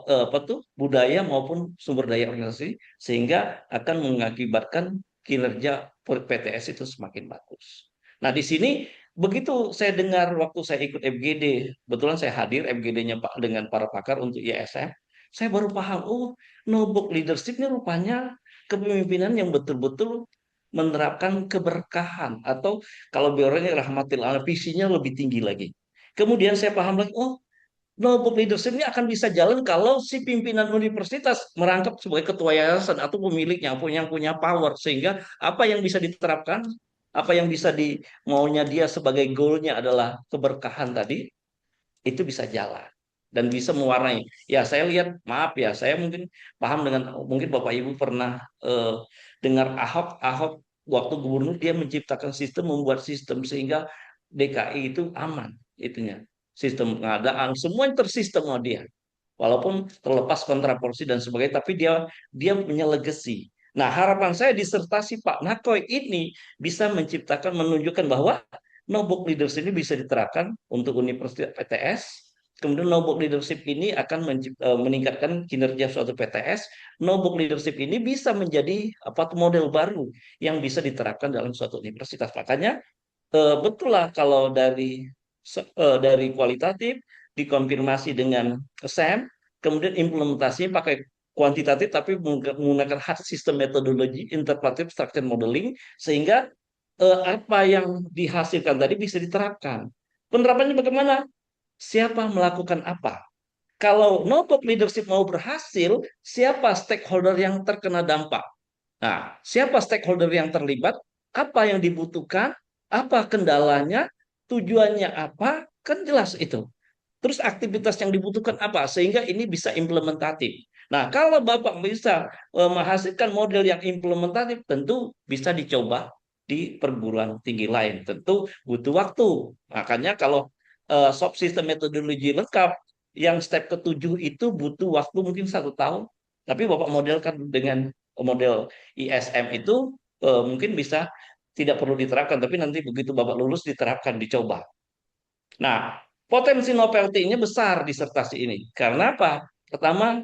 S1: apa tuh budaya maupun sumber daya organisasi, sehingga akan mengakibatkan kinerja PTS itu semakin bagus. Nah, di sini begitu saya dengar waktu saya ikut FGD, kebetulan saya hadir FGD-nya Pak dengan para pakar untuk ISM, saya baru paham, oh, Knowledge leadership ini rupanya kepemimpinan yang betul-betul menerapkan keberkahan, atau kalau bioranya rahmatil alamin, visinya lebih tinggi lagi. Kemudian saya paham lagi, oh, noble leadership ini akan bisa jalan kalau si pimpinan universitas merangkap sebagai ketua yayasan atau pemiliknya yang punya power, sehingga apa yang bisa diterapkan, apa yang bisa di maunya dia sebagai goalnya adalah keberkahan tadi, itu bisa jalan dan bisa mewarnai. Ya, saya lihat, maaf ya, saya mungkin paham dengan, mungkin Bapak Ibu pernah dengar Ahok waktu gubernur dia menciptakan sistem, membuat sistem sehingga DKI itu aman itunya. Sistem pengadaan, semua tersistem sama dia. Walaupun terlepas kontraporsi dan sebagainya, tapi dia punya legacy. Nah, harapan saya disertasi Pak Nakoy ini bisa menciptakan, menunjukkan bahwa Knowledge leadership ini bisa diterapkan untuk Universitas PTS. Kemudian Knowledge leadership ini akan meningkatkan kinerja suatu PTS. Knowledge leadership ini bisa menjadi apa model baru yang bisa diterapkan dalam suatu universitas. Makanya betul lah kalau dari kualitatif dikonfirmasi dengan SAM, kemudian implementasinya pakai kuantitatif tapi menggunakan hard system metodologi, interpretive structure modeling, sehingga apa yang dihasilkan tadi bisa diterapkan. Penerapannya bagaimana? Siapa melakukan apa? Kalau no-top leadership mau berhasil, siapa stakeholder yang terkena dampak? Nah, siapa stakeholder yang terlibat? Apa yang dibutuhkan? Apa kendalanya? Tujuannya apa? Kan jelas itu. Terus aktivitas yang dibutuhkan apa? Sehingga ini bisa implementatif. Nah, kalau Bapak bisa menghasilkan model yang implementatif, tentu bisa dicoba di perguruan tinggi lain. Tentu butuh waktu. Makanya kalau soft system metodologi lengkap, yang step ketujuh itu butuh waktu mungkin 1 tahun. Tapi Bapak modelkan dengan model ISM itu mungkin bisa tidak perlu diterapkan, tapi nanti begitu Bapak lulus diterapkan, dicoba. Nah, potensi novelty-nya besar disertasi ini. Karena apa? Pertama,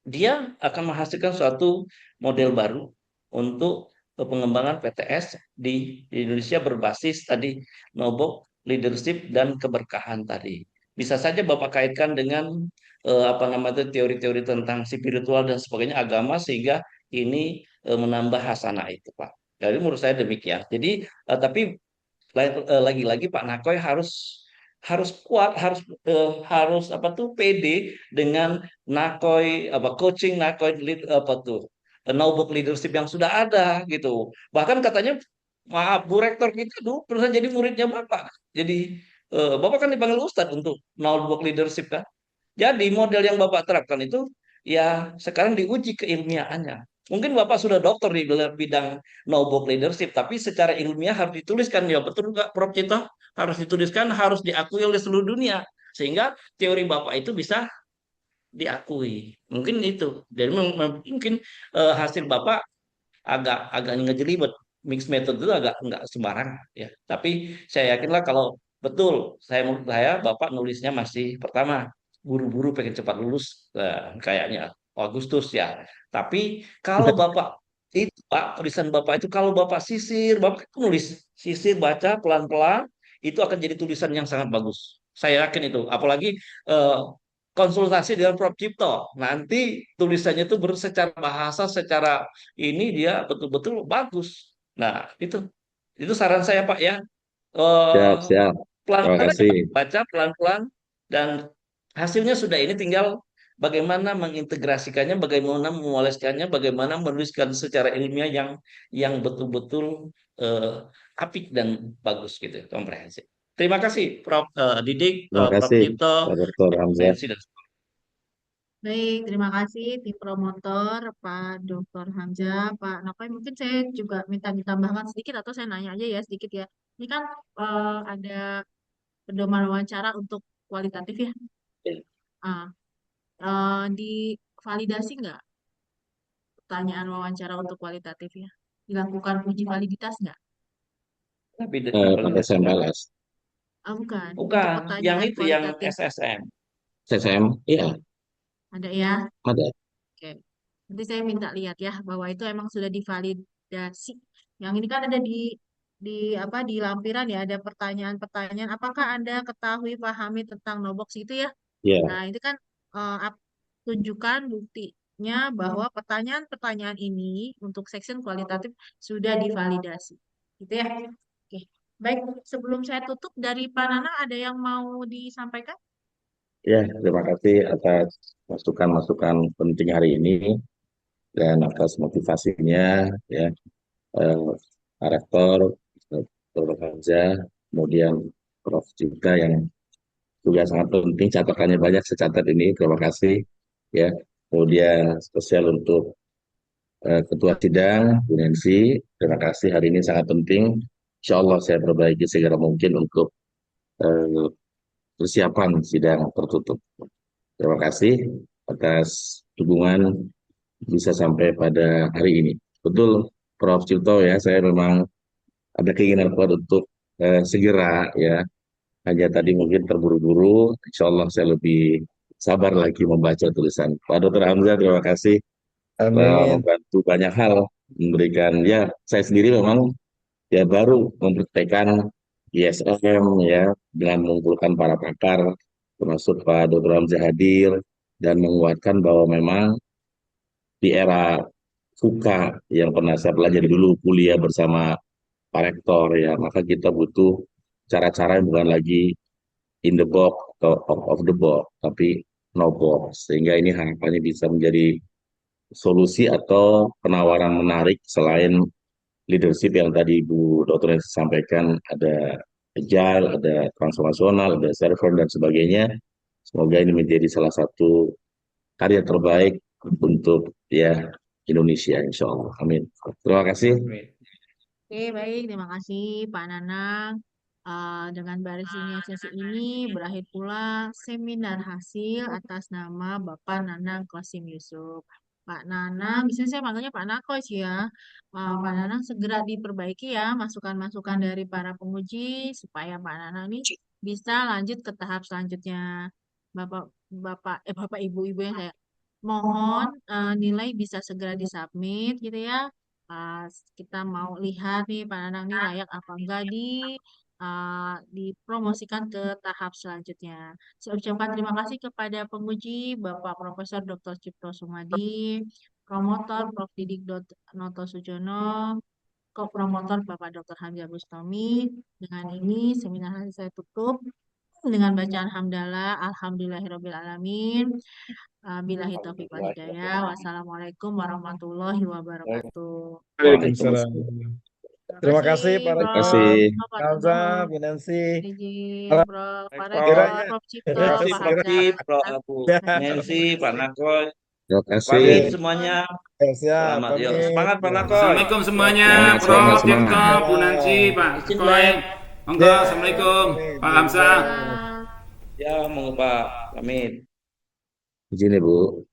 S1: dia akan menghasilkan suatu model baru untuk pengembangan PTS di Indonesia berbasis tadi Nobok, leadership, dan keberkahan tadi. Bisa saja Bapak kaitkan dengan apa namanya teori-teori tentang spiritual dan sebagainya, agama, sehingga ini menambah hasanah itu, Pak. Jadi menurut saya demikian. Jadi tapi lagi-lagi Pak Nakoy harus harus kuat, harus apa tuh pede dengan Nakoy, apa coaching Nakoy lead, apa tuh Knowbook leadership yang sudah ada gitu. Bahkan katanya, maaf, Bu Rektor kita dulu pernah jadi muridnya Bapak. Jadi Bapak kan dipanggil Ustadz untuk Knowbook leadership kan. Jadi model yang Bapak terapkan itu ya sekarang diuji keilmiahannya. Mungkin Bapak sudah dokter di bidang no-book leadership, tapi secara ilmiah harus dituliskan, ya betul nggak Prof Cito? Harus dituliskan, harus diakui oleh seluruh dunia. Sehingga teori Bapak itu bisa diakui. Mungkin itu. Jadi mungkin hasil Bapak agak agak ngejelibet. Mix method itu agak nggak sembarangan ya. Tapi saya yakinlah kalau betul, menurut saya Bapak nulisnya masih pertama buru-buru pengen cepat lulus, kayaknya Agustus ya. Tapi kalau Bapak itu Pak, tulisan Bapak itu kalau Bapak sisir, Bapak itu nulis sisir, baca pelan-pelan, itu akan jadi tulisan yang sangat bagus. Saya yakin itu. Apalagi eh, konsultasi dengan Prof Cipto. Nanti tulisannya itu secara bahasa, secara ini dia betul-betul bagus. Nah, itu saran saya Pak ya. Eh,
S4: Siap, siap. Terima
S1: Pelan-pelan aja
S4: kasih.
S1: Pak, baca pelan-pelan, dan hasilnya sudah ini, tinggal bagaimana mengintegrasikannya, bagaimana memoleskannya, bagaimana menuliskan secara ilmiah yang betul-betul apik dan bagus gitu, komprehensif. Terima kasih Prof Didik,
S4: Terima
S1: Prof
S4: kasih,
S1: Cipto,
S4: Pak Dr. Hamzah.
S1: Nancy, dan
S5: Baik, terima kasih tim promotor Pak Dr. Hamzah, Pak Nokoy. Mungkin saya juga minta ditambahkan sedikit atau saya nanya aja ya sedikit ya. Ini kan ada pedoman wawancara untuk kualitatif ya.
S1: sebagainya.
S5: Ah, divalidasi nggak pertanyaan wawancara untuk kualitatif ya? dilakukan uji validitas nggak?
S1: Tapi
S4: Pada SMPLS,
S5: Ah, bukan. Untuk
S1: bukan, yang
S5: pertanyaan
S1: itu yang
S5: kualitatif
S1: SSM.
S4: SSM, iya
S5: ada ya?
S4: ada.
S5: Oke. Nanti saya minta lihat ya bahwa itu emang sudah divalidasi. Yang ini kan ada di lampiran ya ada pertanyaan-pertanyaan. Apakah Anda ketahui pahami tentang no box itu ya?
S4: Ya,
S5: Nah, itu kan tunjukkan buktinya bahwa pertanyaan-pertanyaan ini untuk section kualitatif sudah divalidasi. Gitu ya. Oke. Baik, sebelum saya tutup dari Pak Nana ada yang mau disampaikan?
S4: ya, terima kasih atas masukan-masukan penting hari ini dan atas motivasinya, ya, eh, Pak Rektor, Dr. Hamzah, kemudian Prof. juga yang juga sangat penting, catatannya banyak, secatat ini, terima kasih, ya. Kemudian spesial untuk Ketua Sidang, Bu Nancy, terima kasih hari ini sangat penting. Insya Allah saya perbaiki segera mungkin untuk eh, persiapan sidang tertutup. Terima kasih atas dukungan bisa sampai pada hari ini. Betul, Prof. Cipto, ya, saya memang ada keinginan kuat untuk segera, ya. Hanya tadi mungkin terburu-buru. Insya Allah saya lebih sabar lagi membaca tulisan. Pak Dr. Hamzah, terima kasih telah
S2: Amin.
S4: membantu banyak hal, memberikan, ya, saya sendiri memang ya baru mempraktekkan ISM, ya, dengan mengumpulkan para pakar termasuk Pak Dr. Hamzah hadir dan menguatkan bahwa memang di era FUKA yang pernah saya pelajari dulu kuliah bersama Pak Rektor, ya, maka kita butuh cara-cara yang bukan lagi in the box atau out of the box, tapi no box, sehingga ini harapannya bisa menjadi solusi atau penawaran menarik selain leadership yang tadi Bu Dokter sampaikan, ada agile, ada transformasional, ada server dan sebagainya. Semoga ini menjadi salah satu karya terbaik untuk, ya, Indonesia, insya Allah. Amin. Terima kasih.
S5: Oke, baik. Terima kasih Pak Nanang. Dengan barisannya sesi ini berakhir pula seminar hasil atas nama Bapak Nanang Qasim Yusuf. Pak Nanang, bisa saya panggilnya Pak Nakos ya. Pak Nanang segera diperbaiki ya masukan-masukan dari para penguji supaya Pak Nanang ini bisa lanjut ke tahap selanjutnya. Bapak Ibu-ibu yang saya mohon nilai bisa segera disubmit gitu ya. Pas kita mau lihat nih Pak Nanang nih layak apa enggak dipromosikan ke tahap selanjutnya. Saya ucapkan terima kasih kepada penguji Bapak Profesor Dr. Cipto Sumadi, promotor Prof. Didik Noto Sujono, co-promotor Bapak Dr. Hamzah Bustami. Dengan ini seminar hasil saya tutup dengan bacaan hamdalah, alhamdulillahirabbil alamin. Billahi taufiq wal hidayah. Wassalamualaikum warahmatullahi wabarakatuh.
S2: Waalaikumsalam.
S5: Terima
S2: Terima
S5: kasih,
S2: kasih Pak
S4: Terima
S5: Prof.
S4: kasih.
S5: Pak
S2: Hamzah,
S5: Guntur,
S2: Bu Nancy.
S5: izin, Prof. Pak
S1: Baik, Prof.
S5: Rektor,
S2: Kiranya
S5: Prof. Cipto,
S1: Terima kasih,
S5: Pak
S1: Prof.
S5: Hamzah.
S1: Cip, Prof. Abu Nancy, Pak Nakoy,
S4: Terima
S1: Pak
S4: kasih.
S1: Amin semuanya.
S2: siap,
S1: Selamat, yuk.
S2: pamit.
S1: Semangat, Pak Nakoy.
S3: Assalamualaikum semuanya,
S4: Semangat,
S3: Prof.
S4: semangat,
S3: Cipto,
S4: semangat.
S3: Bu Nancy, Pak
S1: Izin,
S3: Koy.
S1: Lab.
S3: Monggo,
S2: Ya,
S3: Assalamualaikum,
S2: pamit.
S3: Pak Hamzah.
S5: Selamat.
S1: Ya, mau Pak. Pamit.
S4: Izin, Ibu.